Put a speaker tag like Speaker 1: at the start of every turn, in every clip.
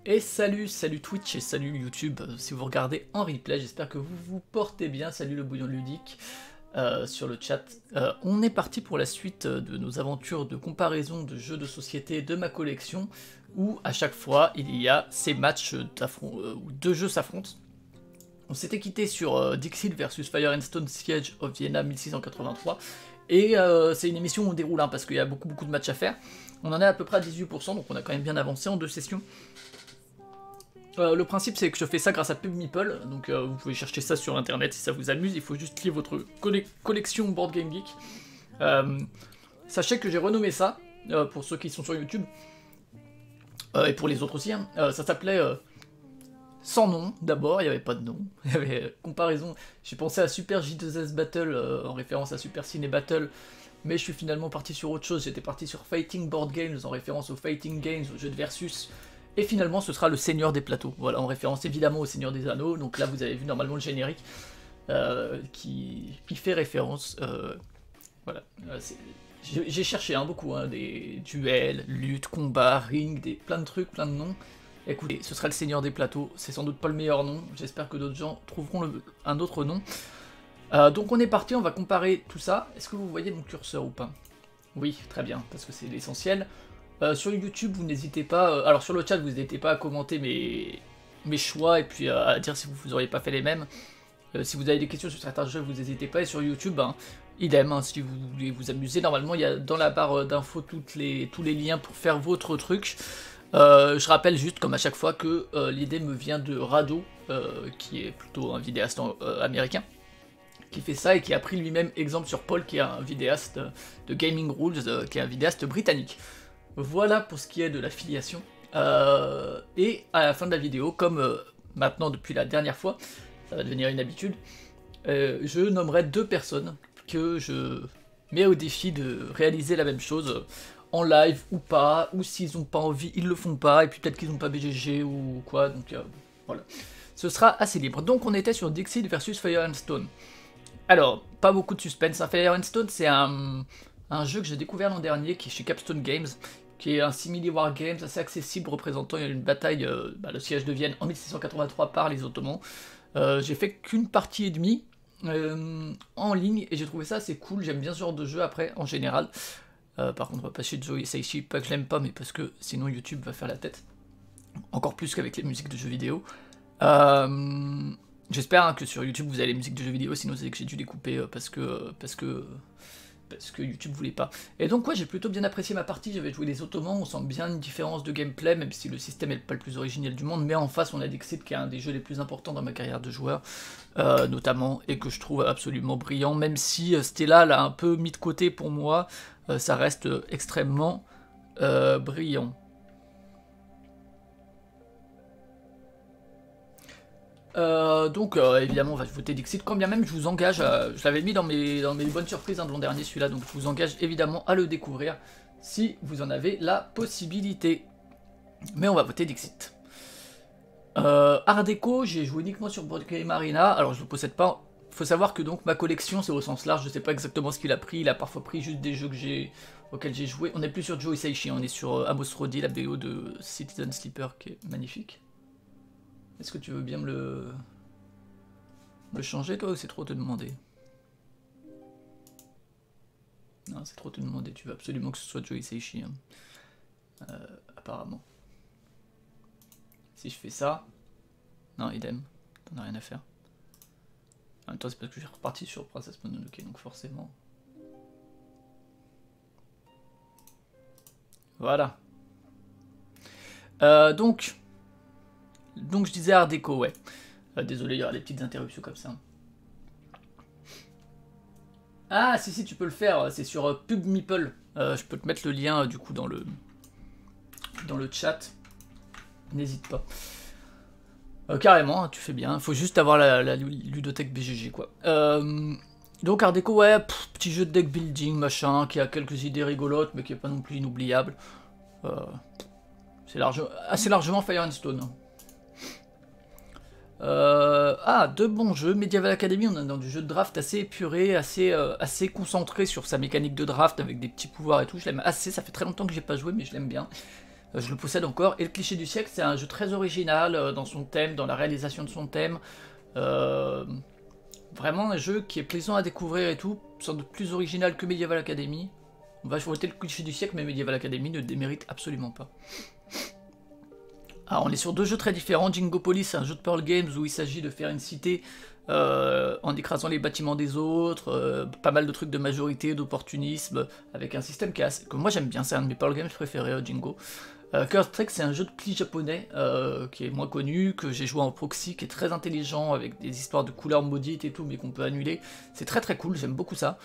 Speaker 1: Et salut Twitch et salut YouTube, si vous regardez en replay, j'espère que vous vous portez bien, salut le bouillon ludique sur le chat. On est parti pour la suite de nos aventures de comparaison de jeux de société de ma collection, où à chaque fois il y a ces matchs où deux jeux s'affrontent. On s'était quitté sur Dixit versus Fire and Stone Siege of Vienna 1683, et c'est une émission où on déroule parce qu'il y a beaucoup de matchs à faire. On en est à peu près à 18%, donc on a quand même bien avancé en 2 sessions. Le principe c'est que je fais ça grâce à PubMeeple, donc vous pouvez chercher ça sur internet si ça vous amuse, il faut juste lire votre collection Board Game Geek. Sachez que j'ai renommé ça, pour ceux qui sont sur YouTube, et pour les autres aussi, ça s'appelait sans nom d'abord, il n'y avait pas de nom, il y avait comparaison, j'ai pensé à Super J2S Battle en référence à Super Ciné Battle, mais je suis finalement parti sur autre chose, j'étais parti sur Fighting Board Games en référence aux Fighting Games, aux jeux de versus. Et finalement, ce sera le Seigneur des Plateaux, voilà, en référence évidemment au Seigneur des Anneaux. Donc là, vous avez vu normalement le générique qui fait référence. Voilà, j'ai cherché beaucoup, des duels, luttes, combats, ring, plein de trucs, plein de noms. Écoutez, ce sera le Seigneur des Plateaux, c'est sans doute pas le meilleur nom, j'espère que d'autres gens trouveront un autre nom. Donc on est parti, on va comparer tout ça. Est-ce que vous voyez mon curseur ou pas? Oui, très bien, parce que c'est l'essentiel. Sur YouTube, vous n'hésitez pas, alors sur le chat, vous n'hésitez pas à commenter mes choix et puis à dire si vous n'auriez pas fait les mêmes. Si vous avez des questions sur certains jeux, vous n'hésitez pas. Et sur YouTube, idem, si vous voulez vous amuser, normalement il y a dans la barre d'infos tous les liens pour faire votre truc. Je rappelle juste, comme à chaque fois, que l'idée me vient de Rado, qui est plutôt un vidéaste américain, qui fait ça et qui a pris lui-même exemple sur Paul, qui est un vidéaste de Gaming Rules, qui est un vidéaste britannique. Voilà pour ce qui est de l'affiliation. Et à la fin de la vidéo, comme maintenant depuis la dernière fois, ça va devenir une habitude, je nommerai 2 personnes que je mets au défi de réaliser la même chose en live ou pas, ou s'ils n'ont pas envie, ils le font pas, et puis peut-être qu'ils n'ont pas BGG ou quoi, donc voilà. Ce sera assez libre. Donc on était sur Dixit versus Fire and Stone. Alors, pas beaucoup de suspense. Fire and Stone, c'est un jeu que j'ai découvert l'an dernier, qui est chez Capstone Games, qui est un simili wargames assez accessible, représentant une bataille, le siège de Vienne en 1683 par les Ottomans. J'ai fait qu'une partie et demie en ligne, et j'ai trouvé ça assez cool, j'aime bien ce genre de jeu après, en général. Par contre, on va passer de Joe Hisaishi, pas que je l'aime pas, mais parce que sinon YouTube va faire la tête. Encore plus qu'avec les musiques de jeux vidéo. J'espère que sur YouTube vous avez les musiques de jeux vidéo, sinon c'est que j'ai dû les couper parce que YouTube voulait pas. Et donc ouais, j'ai plutôt bien apprécié ma partie, j'avais joué les Ottomans, on sent bien une différence de gameplay, même si le système est pas le plus original du monde, mais en face on a Dixit qui est un des jeux les plus importants dans ma carrière de joueur, notamment, et que je trouve absolument brillant, même si Stella l'a un peu mis de côté pour moi, ça reste extrêmement brillant. Donc évidemment on va voter Dixit, quand bien même je vous engage, je l'avais mis dans mes bonnes surprises de l'an dernier celui-là, donc je vous engage évidemment à le découvrir si vous en avez la possibilité. Mais on va voter Dixit. Art déco, j'ai joué uniquement sur Board Game Arena, alors je ne le possède pas. Faut savoir que donc ma collection c'est au sens large, je sais pas exactement ce qu'il a pris, il a parfois pris juste des jeux auxquels j'ai joué. On n'est plus sur Joe Hisaishi, on est sur Amos Roddy, la BO de Citizen Sleeper qui est magnifique. Est-ce que tu veux bien me le changer toi, ou c'est trop te demander? Non, c'est trop te demander, tu veux absolument que ce soit Joe Hisaishi, apparemment. Si je fais ça... Non, idem, t'en as rien à faire. En même temps c'est parce que je suis reparti sur Princess Mononoke, donc forcément... Voilà. Donc je disais art déco, ouais. Désolé, il y aura des petites interruptions comme ça. Ah, si, tu peux le faire, c'est sur PubMeeple. Je peux te mettre le lien, du coup, dans le chat. N'hésite pas. Carrément, tu fais bien. Faut juste avoir la ludothèque BGG, quoi. Donc art déco, ouais, petit jeu de deck building, machin, qui a quelques idées rigolotes, mais qui est pas non plus inoubliable. C'est assez largement Fire and Stone. De bons jeux. Medieval Academy, on est dans du jeu de draft assez épuré, assez concentré sur sa mécanique de draft avec des petits pouvoirs et tout. Je l'aime assez, ça fait très longtemps que j'ai pas joué, mais je l'aime bien. je le possède encore. Et le cliché du siècle, c'est un jeu très original dans son thème, dans la réalisation de son thème. Vraiment un jeu qui est plaisant à découvrir et tout, une sorte de plus original que Medieval Academy. On va voter le cliché du siècle, mais Medieval Academy ne le démérite absolument pas. Alors on est sur deux jeux très différents. Jingopolis, c'est un jeu de Pearl Games où il s'agit de faire une cité en écrasant les bâtiments des autres, pas mal de trucs de majorité, d'opportunisme, avec un système qui est assez, que moi j'aime bien, c'est un de mes Pearl Games préférés, Jingo. Curse Trek, c'est un jeu de pli japonais qui est moins connu, que j'ai joué en proxy, qui est très intelligent, avec des histoires de couleurs maudites et tout, mais qu'on peut annuler. C'est très très cool, j'aime beaucoup ça.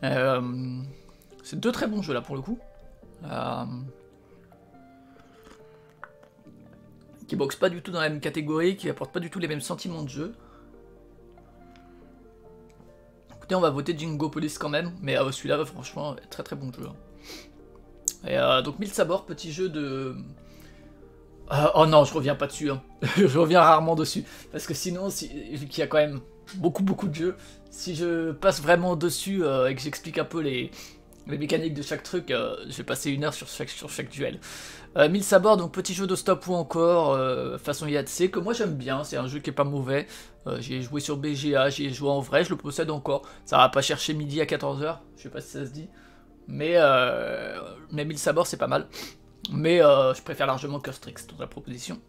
Speaker 1: C'est deux très bons jeux là pour le coup. Qui boxent pas du tout dans la même catégorie, qui apportent pas du tout les mêmes sentiments de jeu. Écoutez, on va voter Jingopolis quand même, mais celui-là, franchement, très très bon jeu. Et donc 1000 sabords, petit jeu de... oh non, je reviens pas dessus, hein. Je reviens rarement dessus, parce que sinon, vu qu'il y a quand même beaucoup de jeux, si je passe vraiment dessus et que j'explique un peu les mécaniques de chaque truc, je vais passer 1 heure sur chaque duel. 1000 sabords, donc petit jeu de stop ou encore, façon IATC, que moi j'aime bien, c'est un jeu qui est pas mauvais. J'ai joué sur BGA, j'y ai joué en vrai, je le possède encore. Ça va pas chercher midi à 14 h, je sais pas si ça se dit. Mais 1000 sabords c'est pas mal. Mais je préfère largement Curse Tricks dans la proposition.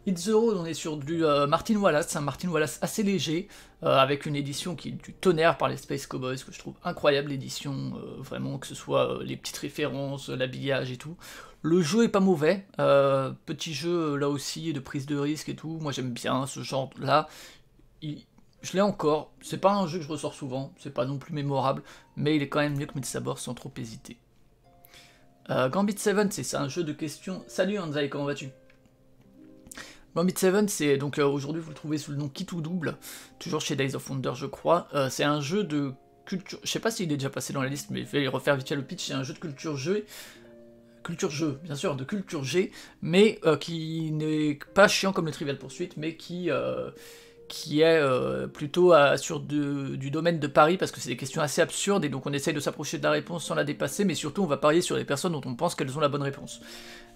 Speaker 1: Hit the Road, on est sur du Martin Wallace, c'est un Martin Wallace assez léger, avec une édition qui est du tonnerre par les Space Cowboys, que je trouve incroyable l'édition, vraiment, que ce soit les petites références, l'habillage et tout. Le jeu est pas mauvais, petit jeu là aussi de prise de risque et tout, moi j'aime bien ce genre là. Je l'ai encore, c'est pas un jeu que je ressors souvent, c'est pas non plus mémorable, mais il est quand même mieux que 1000 sabords sans trop hésiter. Gambit 7, c'est un jeu de questions. Salut Anzai, comment vas-tu? Gambit 7, c'est donc aujourd'hui vous le trouvez sous le nom Kit ou Double, toujours chez Days of Wonder je crois. C'est un jeu de culture, je sais pas s'il est déjà passé dans la liste, mais je vais refaire vite fait le pitch. C'est un jeu de culture-jeu, bien sûr, de culture G, mais qui n'est pas chiant comme le Trivial Pursuit, mais qui est plutôt sur du domaine de pari, parce que c'est des questions assez absurdes, et donc on essaye de s'approcher de la réponse sans la dépasser, mais surtout on va parier sur les personnes dont on pense qu'elles ont la bonne réponse.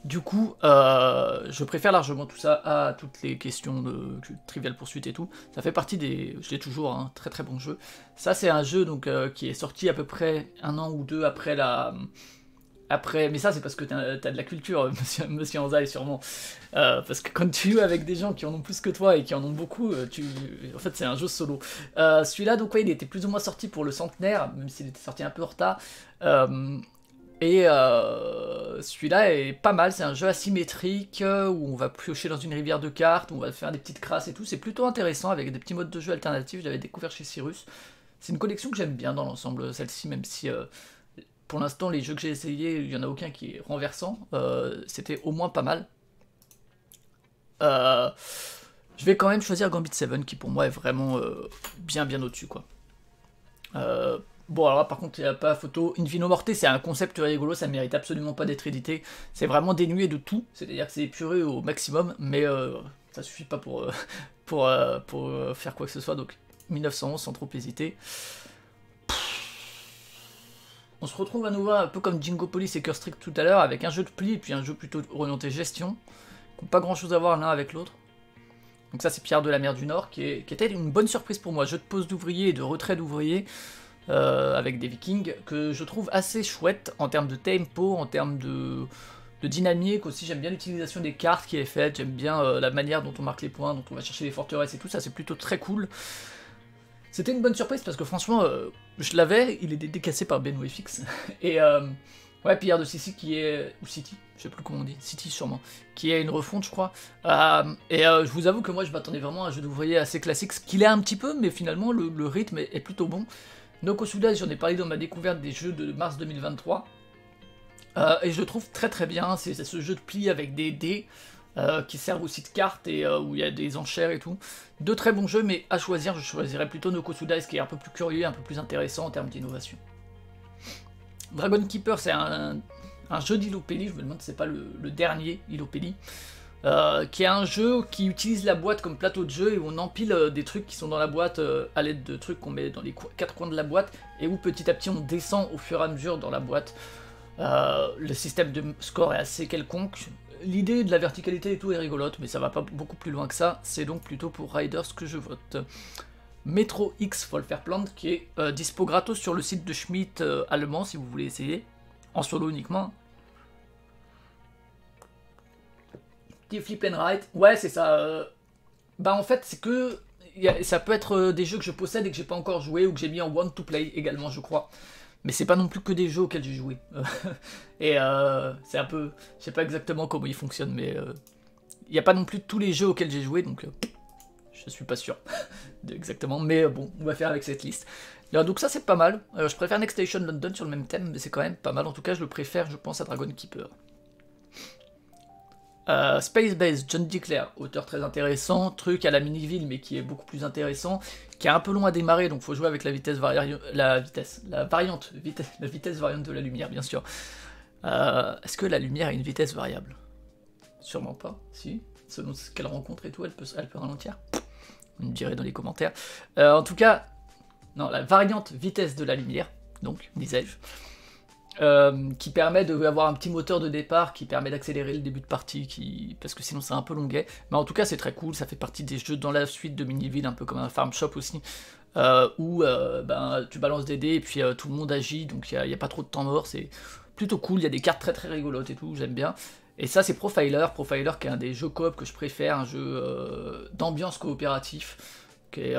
Speaker 1: Du coup, je préfère largement tout ça à toutes les questions de Trivial Pursuit et tout. Ça fait partie des... Je l'ai toujours, hein, très très bon jeu. Ça c'est un jeu donc qui est sorti à peu près 1 an ou 2 après la... mais ça c'est parce que t'as de la culture, monsieur Anzai, sûrement. Parce que quand tu joues avec des gens qui en ont plus que toi et qui en ont beaucoup, en fait c'est un jeu solo. Celui-là, donc ouais, il était plus ou moins sorti pour le centenaire, même s'il était sorti un peu en retard. Celui-là est pas mal, c'est un jeu asymétrique où on va piocher dans une rivière de cartes, où on va faire des petites crasses et tout. C'est plutôt intéressant avec des petits modes de jeu alternatifs, je l'avais découvert chez Cyrus. C'est une collection que j'aime bien dans l'ensemble, celle-ci, même si... pour l'instant, les jeux que j'ai essayés, il n'y en a aucun qui est renversant. C'était au moins pas mal. Je vais quand même choisir Gambit 7, qui pour moi est vraiment bien au-dessus, quoi. Bon, alors là, par contre, il n'y a pas photo. Invino Morte, c'est un concept rigolo, ça ne mérite absolument pas d'être édité. C'est vraiment dénué de tout, c'est-à-dire que c'est épuré au maximum, mais ça suffit pas pour faire quoi que ce soit, donc 1911 sans trop hésiter. On se retrouve à nouveau un peu comme Jingopolis et Curse Tricks tout à l'heure, avec un jeu de pli et puis un jeu plutôt orienté gestion, qui n'ont pas grand chose à voir l'un avec l'autre. Donc ça c'est Pierre de la Mer du Nord, qui était une bonne surprise pour moi, jeu de pose d'ouvriers et de retrait d'ouvriers, avec des vikings, que je trouve assez chouette en termes de tempo, en termes de dynamique aussi. J'aime bien l'utilisation des cartes qui est faite, j'aime bien la manière dont on marque les points, dont on va chercher les forteresses et tout, ça c'est plutôt très cool. C'était une bonne surprise parce que franchement, je l'avais, il est dédicacé par BenWayFix. Et ouais, Pierre de Sissi qui est... ou City, je sais plus comment on dit, City sûrement, qui est une refonte je crois. Je vous avoue que moi je m'attendais vraiment à un jeu d'ouvrier assez classique, ce qu'il est un petit peu, mais finalement le rythme est plutôt bon. Nokosuda, j'en ai parlé dans ma découverte des jeux de mars 2023. Et je le trouve très très bien, c'est ce jeu de pli avec des dés, qui servent aussi de cartes et où il y a des enchères et tout. Deux très bons jeux, mais à choisir, je choisirais plutôt Nokosuda, ce qui est un peu plus curieux, un peu plus intéressant en termes d'innovation. Dragon Keeper, c'est un jeu d'Ilopelli, je me demande si c'est pas le dernier Ilopelli, qui est un jeu qui utilise la boîte comme plateau de jeu et où on empile des trucs qui sont dans la boîte à l'aide de trucs qu'on met dans les 4 coins de la boîte et où petit à petit on descend au fur et à mesure dans la boîte. Le système de score est assez quelconque. L'idée de la verticalité et tout est rigolote, mais ça va pas beaucoup plus loin que ça. C'est donc plutôt pour Riders que je vote. Metro X, faut le faire plante, qui est dispo gratos sur le site de Schmidt allemand, si vous voulez essayer. En solo uniquement. Petit flip and right. Ouais, c'est ça. Bah en fait, c'est que... ça peut être des jeux que je possède et que j'ai pas encore joué, ou que j'ai mis en want to play également, je crois. Mais c'est pas non plus que des jeux auxquels j'ai joué. Et c'est un peu... Je sais pas exactement comment ils fonctionnent, mais... Il n'y a pas non plus tous les jeux auxquels j'ai joué, donc... je suis pas sûr exactement, mais bon, on va faire avec cette liste. Donc ça, c'est pas mal. Je préfère Next Station London sur le même thème, mais c'est quand même pas mal. En tout cas, je le préfère, je pense, à Dragon Keeper. Space Base, John Declare, auteur très intéressant, truc à la mini-ville mais qui est beaucoup plus intéressant, qui est un peu long à démarrer, donc faut jouer avec la vitesse variante de la lumière, bien sûr. Est-ce que la lumière a une vitesse variable? Sûrement pas, si, selon ce qu'elle rencontre et tout, elle peut ralentir. Vous me direz dans les commentaires. En tout cas, non, la variante vitesse de la lumière, donc, disais-je, qui permet d'avoir un petit moteur de départ qui permet d'accélérer le début de partie, parce que sinon c'est un peu longuet. Mais en tout cas c'est très cool, ça fait partie des jeux dans la suite de Miniville, un peu comme un farm shop aussi, où tu balances des dés et puis tout le monde agit, donc il n'y a pas trop de temps mort, c'est plutôt cool, il y a des cartes très très rigolotes et tout, j'aime bien. Et ça c'est Profiler qui est un des jeux coop que je préfère, un jeu d'ambiance coopératif, qui est...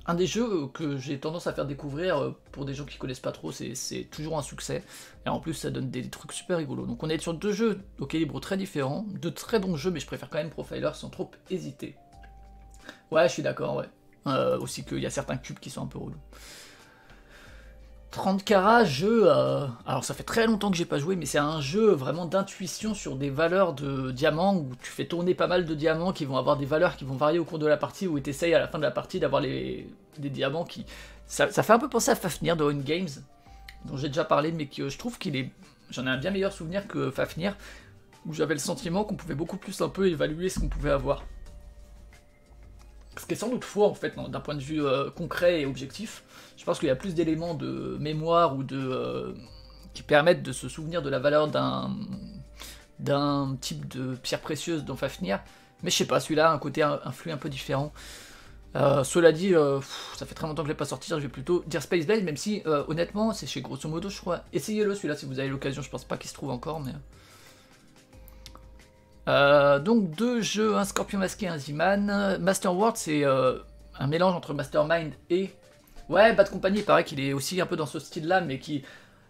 Speaker 1: un des jeux que j'ai tendance à faire découvrir pour des gens qui connaissent pas trop, c'est toujours un succès. Et en plus, ça donne des trucs super rigolos. Donc on est sur deux jeux au calibre très différents, de très bons jeux, mais je préfère quand même Profiler sans trop hésiter. Ouais, je suis d'accord, ouais. Aussi qu'il y a certains cubes qui sont un peu relous. 30 carats, jeu... alors ça fait très longtemps que j'ai pas joué, mais c'est un jeu vraiment d'intuition sur des valeurs de diamants, où tu fais tourner pas mal de diamants qui vont avoir des valeurs qui vont varier au cours de la partie, où tu essayes à la fin de la partie d'avoir des diamants qui... Ça fait un peu penser à Fafnir de Own Games, dont j'ai déjà parlé, mais que je trouve qu'il est... J'en ai un bien meilleur souvenir que Fafnir, où j'avais le sentiment qu'on pouvait beaucoup plus un peu évaluer ce qu'on pouvait avoir. Ce qui est sans doute faux en fait, d'un point de vue concret et objectif. Je pense qu'il y a plus d'éléments de mémoire ou qui permettent de se souvenir de la valeur d'un type de pierre précieuse dans Fafnir. Mais je sais pas, celui-là a un côté, un flux un peu différent. Cela dit, ça fait très longtemps que je l'ai pas sorti, je vais plutôt dire Space Base, même si honnêtement, c'est chez Grosso Modo, je crois. Essayez-le celui-là si vous avez l'occasion, je pense pas qu'il se trouve encore, mais... donc deux jeux, un Scorpion Masqué, un Z-Man. Master World, c'est un mélange entre Mastermind et... Ouais, Bad Company, il paraît qu'il est aussi un peu dans ce style-là, mais qui...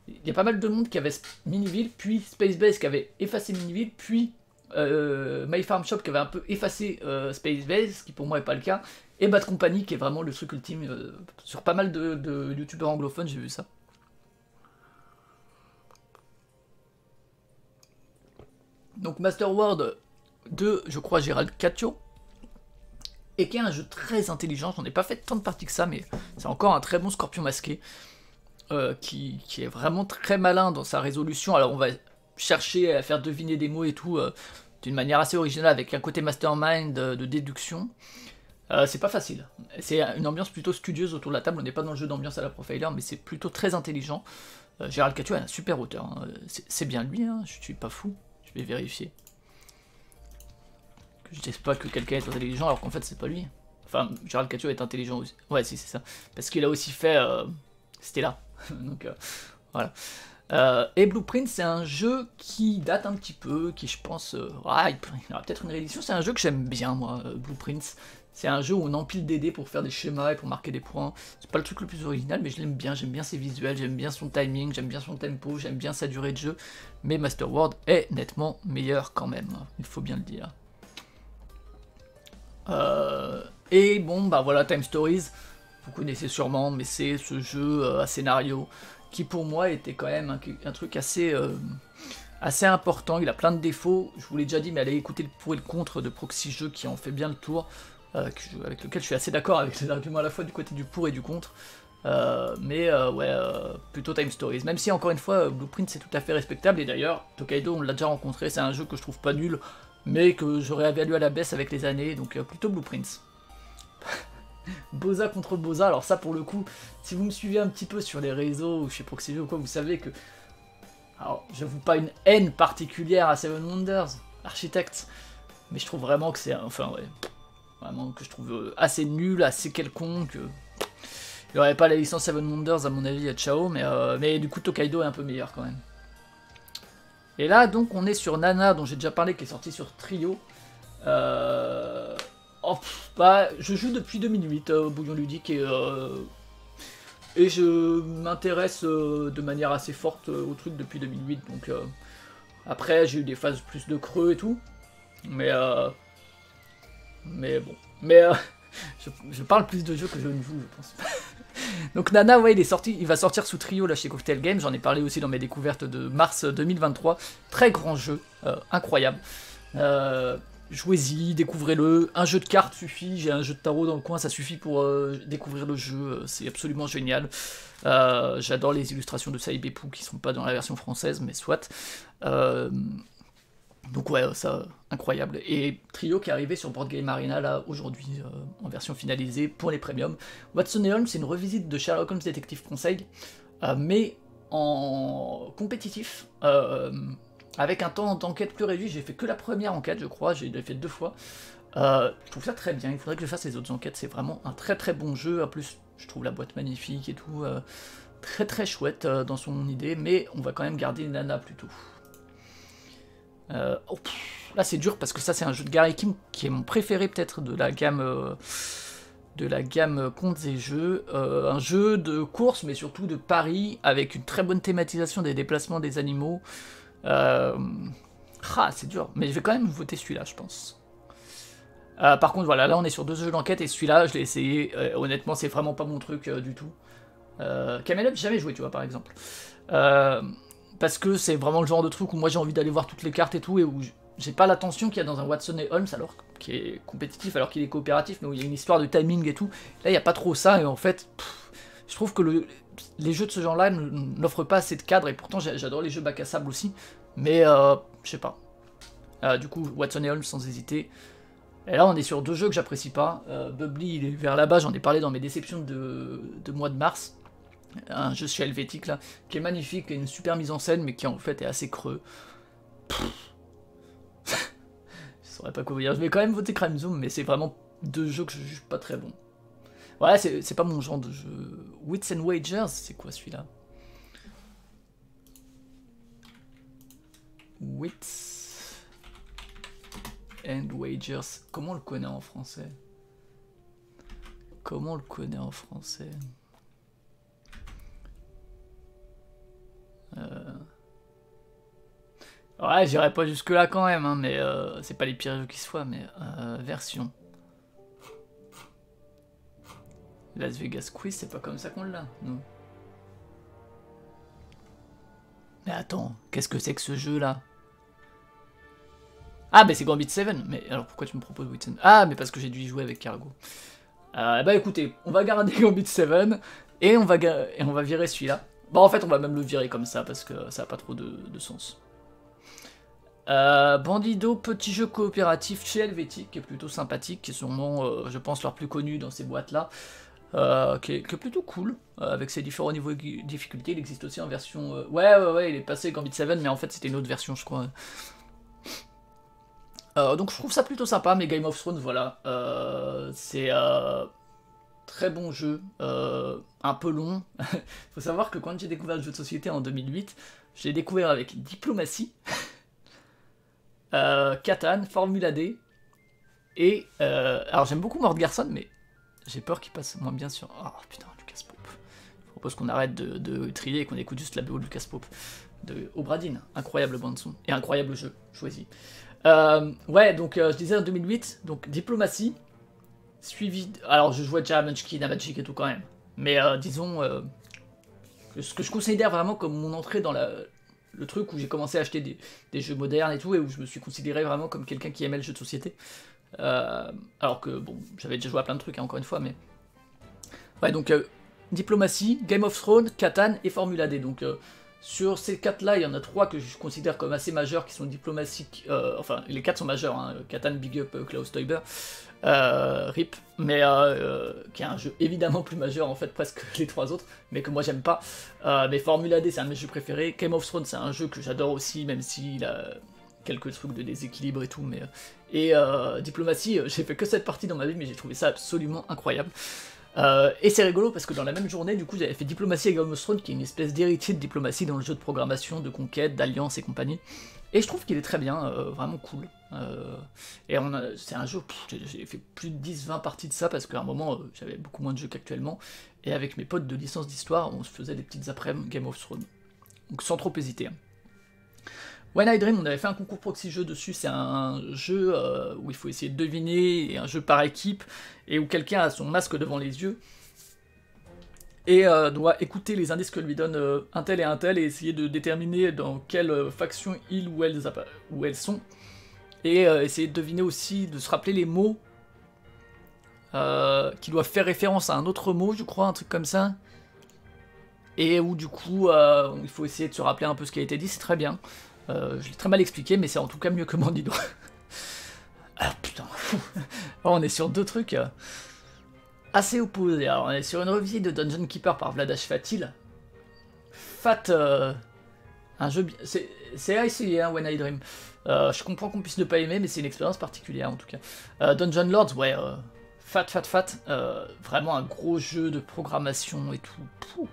Speaker 1: Il y a pas mal de monde qui avait Miniville, puis Space Base qui avait effacé Miniville, puis My Farm Shop qui avait un peu effacé Space Base, ce qui pour moi est pas le cas, et Bad Company qui est vraiment le truc ultime. Sur pas mal de youtubeurs anglophones, j'ai vu ça. Donc Master World de, je crois, Gérald Catio, et qui est un jeu très intelligent. J'en ai pas fait tant de parties que ça, mais c'est encore un très bon Scorpion Masqué, qui est vraiment très malin dans sa résolution. Alors on va chercher à faire deviner des mots et tout, d'une manière assez originale, avec un côté mastermind de déduction. C'est pas facile. C'est une ambiance plutôt studieuse autour de la table. On n'est pas dans le jeu d'ambiance à la Profiler, mais c'est plutôt très intelligent. Gérald Catio est un super auteur. Hein. C'est bien lui, hein. Je suis pas fou. Je vais vérifier. Que je dise pas que quelqu'un est intelligent alors qu'en fait c'est pas lui. Enfin, Gérald Catio est intelligent aussi. Ouais, si, c'est ça. Parce qu'il a aussi fait Stella. Donc voilà. Et Blueprint, c'est un jeu qui date un petit peu, qui je pense... il y aura peut-être une réédition. C'est un jeu que j'aime bien, moi, Blueprint. C'est un jeu où on empile des dés pour faire des schémas et pour marquer des points. C'est pas le truc le plus original, mais je l'aime bien. J'aime bien ses visuels, j'aime bien son timing, j'aime bien son tempo, j'aime bien sa durée de jeu. Mais Master World est nettement meilleur quand même, il faut bien le dire. Et bon, bah voilà, Time Stories, vous connaissez sûrement, mais c'est ce jeu à scénario qui pour moi était quand même un truc assez important. Il a plein de défauts, je vous l'ai déjà dit, mais allez écouter le pour et le contre de Proxy Jeux qui en fait bien le tour, avec lequel je suis assez d'accord avec les arguments à la fois du côté du pour et du contre. Plutôt Time Stories, même si encore une fois Blueprint c'est tout à fait respectable, et d'ailleurs Tokaido on l'a déjà rencontré, c'est un jeu que je trouve pas nul, mais que j'aurais évalué à la baisse avec les années, donc plutôt Blueprints. Boza contre Boza, alors ça pour le coup, si vous me suivez un petit peu sur les réseaux ou chez Proxy Jeux ou quoi, vous savez que Alors, j'avoue pas une haine particulière à Seven Wonders, Architect, mais je trouve vraiment que c'est... Enfin, ouais. Vraiment que je trouve assez nul, assez quelconque. Il n'y aurait pas la licence Seven Wonders, à mon avis, à Chao, mais du coup, Tokaido est un peu meilleur quand même. Et là, donc, on est sur Nana, dont j'ai déjà parlé, qui est sorti sur Trio. Oh, bah, je joue depuis 2008 au Bouillon Ludique et je m'intéresse de manière assez forte au truc depuis 2008. Donc après, j'ai eu des phases plus de creux et tout, mais bon, je parle plus de jeux que je ne joue, je pense. Donc Nana, ouais, il va sortir sous Trio là chez Cocktail Games. J'en ai parlé aussi dans mes découvertes de mars 2023. Très grand jeu, incroyable. Jouez-y, découvrez-le. Un jeu de cartes suffit. J'ai un jeu de tarot dans le coin, ça suffit pour découvrir le jeu. C'est absolument génial. J'adore les illustrations de Saïbepou qui sont pas dans la version française, mais soit. Donc ouais, ça, incroyable. Et Trio qui est arrivé sur Board Game Arena là aujourd'hui en version finalisée pour les premiums. Watson et Holmes, c'est une revisite de Sherlock Holmes Détective Conseil, mais en compétitif. Avec un temps d'enquête plus réduit. J'ai fait que la première enquête, je crois, j'ai fait 2 fois. Je trouve ça très bien, il faudrait que je fasse les autres enquêtes, c'est vraiment un très très bon jeu. En plus, je trouve la boîte magnifique et tout, très très chouette dans son idée, mais on va quand même garder Nana plutôt. Oh, là c'est dur parce que ça c'est un jeu de Gary Kim qui est mon préféré peut-être de la gamme contes et jeux. Un jeu de course mais surtout de paris avec une très bonne thématisation des déplacements des animaux. C'est dur, mais je vais quand même voter celui-là, je pense. Par contre, voilà, là on est sur 2 jeux d'enquête et celui-là, je l'ai essayé. Honnêtement, c'est vraiment pas mon truc du tout. Camelot, j'ai jamais joué, tu vois, par exemple. Parce que c'est vraiment le genre de truc où moi j'ai envie d'aller voir toutes les cartes et tout, et où j'ai pas l'attention qu'il y a dans un Watson et Holmes, alors qui est compétitif, alors qu'il est coopératif, mais où il y a une histoire de timing et tout. Là, il n'y a pas trop ça, et en fait, je trouve que les jeux de ce genre-là n'offrent pas assez de cadre, et pourtant j'adore les jeux bac à sable aussi, mais je sais pas. Du coup, Watson et Holmes sans hésiter. Et là, on est sur 2 jeux que j'apprécie pas. Bubbly, il est vers là-bas, j'en ai parlé dans mes déceptions de mois de mars. Un jeu chez Helvétique là, qui est magnifique, qui a une super mise en scène, mais qui en fait est assez creux. Je saurais pas quoi vous dire. Je vais quand même voter Crime Zone, mais c'est vraiment 2 jeux que je juge pas très bons. Ouais, c'est pas mon genre de jeu. Wits and Wagers, c'est quoi celui-là? Wits and Wagers. Comment on le connaît en français? Comment on le connaît en français? Ouais, j'irai pas jusque là quand même, hein, mais c'est pas les pires jeux qui soient, mais version. Las Vegas Quiz, c'est pas comme ça qu'on l'a, non. Mais attends, qu'est-ce que c'est que ce jeu là? Ah, mais c'est Gambit 7, mais alors pourquoi tu me proposes Witten? Ah, mais parce que j'ai dû y jouer avec Cargo. Bah écoutez, on va garder Gambit 7 et on va virer celui-là. Bah en fait, on va même le virer comme ça parce que ça n'a pas trop de sens. Bandido, petit jeu coopératif chez Helvétique, qui est plutôt sympathique, qui est sûrement, je pense, leur plus connu dans ces boîtes-là, qui est plutôt cool, avec ses différents niveaux de difficulté. Il existe aussi en version... Ouais, il est passé Gambit 7, mais en fait c'était une autre version, je crois. Donc je trouve ça plutôt sympa, mais Game of Thrones, voilà, c'est très bon jeu, un peu long. Faut savoir que quand j'ai découvert le jeu de société en 2008, je l'ai découvert avec Diplomatie, Catan, Formula D, et... alors j'aime beaucoup Mort Garson, mais j'ai peur qu'il passe moins bien sur... Oh putain, Lucas Pope. Je propose qu'on arrête de trier et qu'on écoute juste la BO de Lucas Pope, de Obradine, incroyable bande-son, et incroyable jeu, choisi. Ouais, donc je disais en 2008, donc Diplomatie, suivi... Alors je jouais déjà à Munchkin, à Magic et tout quand même, mais disons, ce que je considère vraiment comme mon entrée dans le truc où j'ai commencé à acheter des jeux modernes et tout, et où je me suis considéré vraiment comme quelqu'un qui aimait le jeu de société. Alors que, bon, j'avais déjà joué à plein de trucs, hein, encore une fois, mais... Ouais, donc, Diplomatie, Game of Thrones, Catan et Formula D, donc... Sur ces 4-là, il y en a 3 que je considère comme assez majeurs, qui sont Diplomatie, enfin les 4 sont majeurs, hein, Catan, Big Up, Klaus Teuber, RIP, mais qui est un jeu évidemment plus majeur en fait presque que les 3 autres, mais que moi j'aime pas. Mais Formula D c'est un de mes jeux préférés, Game of Thrones c'est un jeu que j'adore aussi, même s'il a quelques trucs de déséquilibre et tout, mais... Et Diplomatie, j'ai fait que cette partie dans ma vie, mais j'ai trouvé ça absolument incroyable. Et c'est rigolo parce que dans la même journée, du coup, j'avais fait Diplomatie et Game of Thrones, qui est une espèce d'héritier de Diplomatie dans le jeu de programmation, de conquête, d'alliance et compagnie. Et je trouve qu'il est très bien, vraiment cool. Et c'est un jeu, j'ai fait plus de 10-20 parties de ça, parce qu'à un moment, j'avais beaucoup moins de jeux qu'actuellement. Et avec mes potes de licence d'histoire, on se faisait des petites après-midi Game of Thrones. Donc sans trop hésiter. Hein. When I Dream, on avait fait un concours proxy jeu dessus, c'est un jeu où il faut essayer de deviner, et un jeu par équipe, et où quelqu'un a son masque devant les yeux, et doit écouter les indices que lui donne un tel, et essayer de déterminer dans quelle faction il ou elles sont, et essayer de deviner aussi, de se rappeler les mots qui doivent faire référence à un autre mot, je crois, un truc comme ça, et où du coup, il faut essayer de se rappeler un peu ce qui a été dit, c'est très bien. Je l'ai très mal expliqué, mais c'est en tout cas mieux que Mandido. Ah putain, on est sur deux trucs assez opposés. Alors on est sur une revisite de Dungeon Keeper par Vladash Fatil. Un jeu bien... C'est à essayer, hein, When I Dream. Je comprends qu'on puisse ne pas aimer, mais c'est une expérience particulière en tout cas. Dungeon Lords, ouais, fat. Vraiment un gros jeu de programmation et tout. Pouh.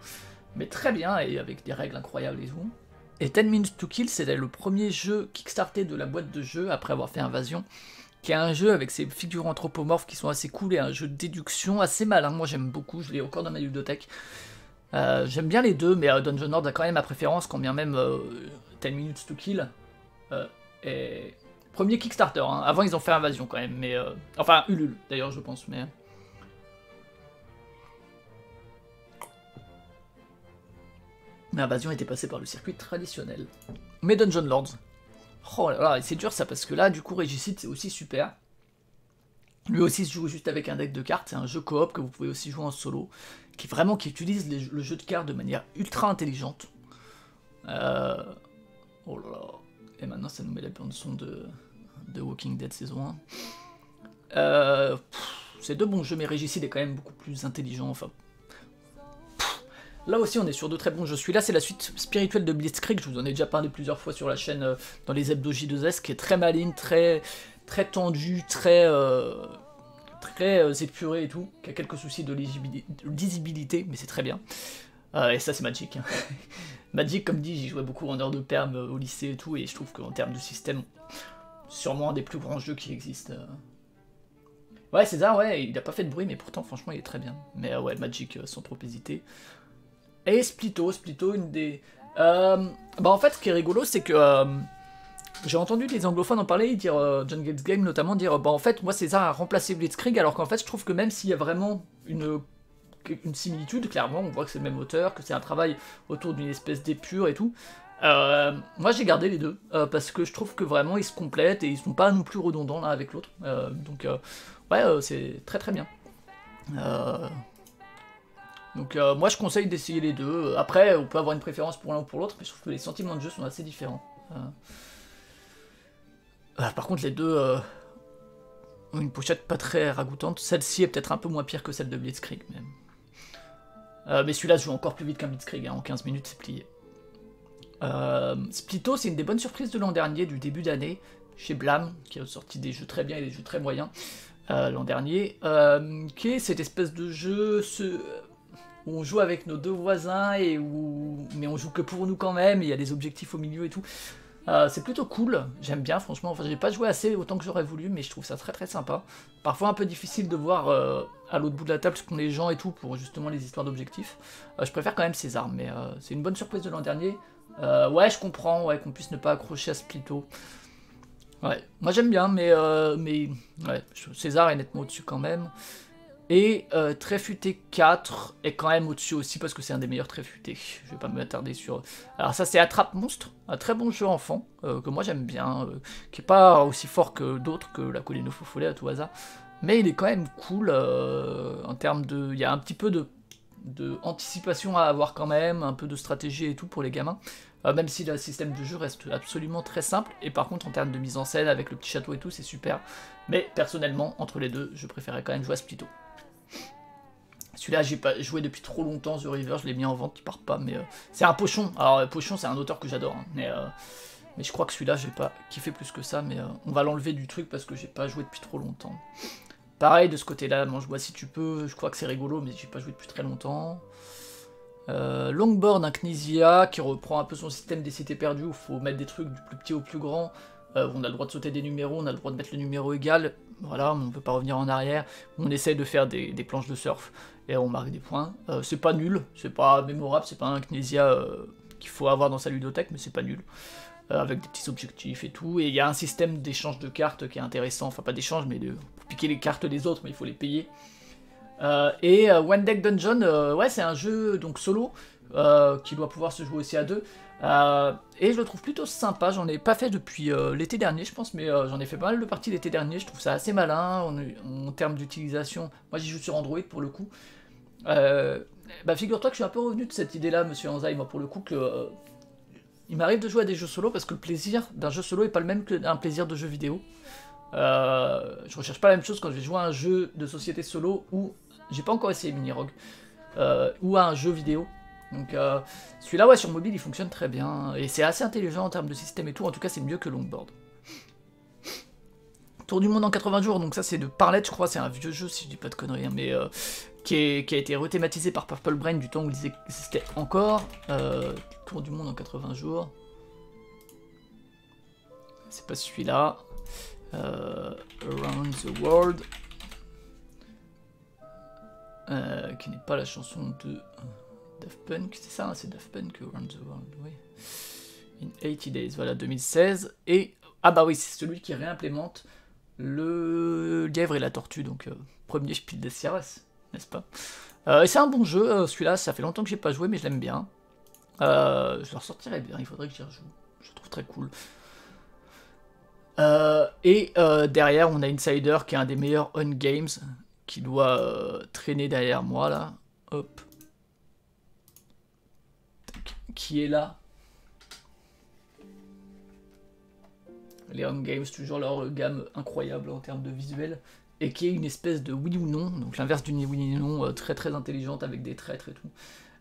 Speaker 1: Mais très bien, et avec des règles incroyables et tout. Et 10 Minutes to Kill, c'était le premier jeu kickstarté de la boîte de jeu après avoir fait Invasion, qui est un jeu avec ses figures anthropomorphes qui sont assez cool et un jeu de déduction assez malin. Moi j'aime beaucoup, je l'ai encore dans ma ludothèque. J'aime bien les deux, mais Dungeon Lord a quand même ma préférence, quand bien même 10 Minutes to Kill est premier Kickstarter. Hein. Avant ils ont fait Invasion quand même, mais enfin Ulule d'ailleurs je pense, mais... Mais Invasion était passé par le circuit traditionnel. Mais Dungeon Lords. Oh là là, c'est dur ça, parce que là, du coup, Régicide, c'est aussi super. Lui aussi se joue juste avec un deck de cartes, c'est un jeu coop que vous pouvez aussi jouer en solo, qui utilise le jeu de cartes de manière ultra intelligente. Oh là là. Et maintenant, ça nous met la bande son de Walking Dead saison 1. C'est deux bons jeux, mais Régicide est quand même beaucoup plus intelligent, enfin... Là aussi on est sur de très bons jeux. Celui-là c'est la suite spirituelle de Blitzkrieg, je vous en ai déjà parlé plusieurs fois sur la chaîne dans les hebdo J2S, qui est très maligne, très tendu, très épuré et tout, qui a quelques soucis de lisibilité, mais c'est très bien. Et ça c'est Magic. Hein. Magic, comme dit, j'y jouais beaucoup en heure de perm au lycée et tout, et je trouve qu'en termes de système, sûrement un des plus grands jeux qui existent. Ouais, César, ouais, il a pas fait de bruit, mais pourtant franchement il est très bien. Mais ouais, Magic sans trop hésiter. Et Splitto, une des... Bah en fait, ce qui est rigolo, c'est que j'ai entendu des anglophones en parler, dire John Gates Game notamment, dire bah en fait, moi César a remplacé Blitzkrieg, alors qu'en fait, je trouve que même s'il y a vraiment une similitude, clairement, on voit que c'est le même auteur, que c'est un travail autour d'une espèce d'épure et tout. Moi j'ai gardé les deux, parce que je trouve que vraiment ils se complètent et ils sont pas non plus redondants l'un avec l'autre. Donc ouais, c'est très très bien. Donc moi je conseille d'essayer les deux. Après on peut avoir une préférence pour l'un ou pour l'autre, mais je trouve que les sentiments de jeu sont assez différents. Par contre les deux ont une pochette pas très ragoûtante. Celle-ci est peut-être un peu moins pire que celle de Blitzkrieg même. Mais celui-là se joue encore plus vite qu'un Blitzkrieg, hein. En 15 minutes c'est plié. Splitto c'est une des bonnes surprises de l'an dernier, du début d'année, chez Blam, qui a sorti des jeux très bien et des jeux très moyens l'an dernier, qui est cette espèce de jeu... où on joue avec nos deux voisins, mais on joue que pour nous quand même, et il y a des objectifs au milieu et tout. C'est plutôt cool, j'aime bien franchement, enfin j'ai pas joué assez autant que j'aurais voulu, mais je trouve ça très très sympa. Parfois un peu difficile de voir à l'autre bout de la table ce qu'ont les gens et tout, pour justement les histoires d'objectifs. Je préfère quand même César, mais c'est une bonne surprise de l'an dernier. Ouais, je comprends, ouais, qu'on puisse ne pas accrocher à Splitto. Ouais, moi j'aime bien, mais ouais, César est nettement au-dessus quand même. Et Tréfuté 4 est quand même au-dessus aussi parce que c'est un des meilleurs Tréfutés. Je vais pas m'attarder sur... Alors ça c'est Attrape Monstre, un très bon jeu enfant, que moi j'aime bien, qui est pas aussi fort que d'autres, que la Colline au Faux Follet à tout hasard. Mais il est quand même cool en termes de... Il y a un petit peu de de anticipation à avoir quand même, un peu de stratégie et tout pour les gamins. Même si le système de jeu reste absolument très simple, et par contre en termes de mise en scène avec le petit château et tout, c'est super. Mais personnellement, entre les deux, je préférais quand même jouer à Splitto. Celui-là, j'ai pas joué depuis trop longtemps, The River, je l'ai mis en vente, il part pas, mais c'est un pochon. Alors pochon, c'est un auteur que j'adore, hein, mais je crois que celui-là, j'ai pas kiffé plus que ça, mais on va l'enlever du truc parce que j'ai pas joué depuis trop longtemps. Pareil, de ce côté-là, mange-bois si tu peux, je crois que c'est rigolo, mais j'ai pas joué depuis très longtemps. Longboard, un Knizia qui reprend un peu son système des cités perdues où il faut mettre des trucs du plus petit au plus grand. On a le droit de sauter des numéros, on a le droit de mettre le numéro égal, voilà, on ne peut pas revenir en arrière. On essaye de faire des planches de surf et on marque des points. C'est pas nul, c'est pas mémorable, c'est pas un Knizia qu'il faut avoir dans sa ludothèque, mais c'est pas nul. Avec des petits objectifs et tout. Et il y a un système d'échange de cartes qui est intéressant, enfin pas d'échange, mais pour piquer les cartes des autres, mais il faut les payer. One Deck Dungeon, ouais, c'est un jeu donc solo qui doit pouvoir se jouer aussi à deux. Et je le trouve plutôt sympa, j'en ai pas fait depuis l'été dernier je pense, mais j'en ai fait pas mal de parties l'été dernier, je trouve ça assez malin en termes d'utilisation. Moi j'y joue sur Android pour le coup. Bah figure-toi que je suis un peu revenu de cette idée là, monsieur Anzai, moi pour le coup que il m'arrive de jouer à des jeux solo parce que le plaisir d'un jeu solo est pas le même qu'un plaisir de jeu vidéo. Je recherche pas la même chose quand je vais jouer à un jeu de société solo ou j'ai pas encore essayé Mini Rogue ou à un jeu vidéo. Donc celui-là, ouais, sur mobile, il fonctionne très bien. Et c'est assez intelligent en termes de système et tout. En tout cas, c'est mieux que Longboard. Tour du monde en 80 jours. Donc ça, c'est de Parlette, je crois. C'est un vieux jeu, si je dis pas de conneries. Hein, mais qui a été rethématisé par Purple Brain du temps où il existait encore. Tour du monde en 80 jours. C'est pas celui-là. Around the World. Qui n'est pas la chanson de Daft Punk, c'est ça, hein, c'est Daft Punk, Around the World, oui. In 80 Days, voilà, 2016. Et, ah bah oui, c'est celui qui réimplémente le lièvre et la tortue, donc premier Spiel des Jahres, n'est-ce pas? Et c'est un bon jeu, celui-là, ça fait longtemps que j'ai pas joué, mais je l'aime bien. Je le ressortirai bien, il faudrait que j'y rejoue, je le trouve très cool. Derrière, on a Insider, qui est un des meilleurs on games, qui doit traîner derrière moi, là. Hop. Qui est là. Les on games, toujours leur gamme incroyable en termes de visuel. Et qui est une espèce de oui ou non, donc l'inverse d'une oui ou non, très très intelligente avec des traîtres et tout.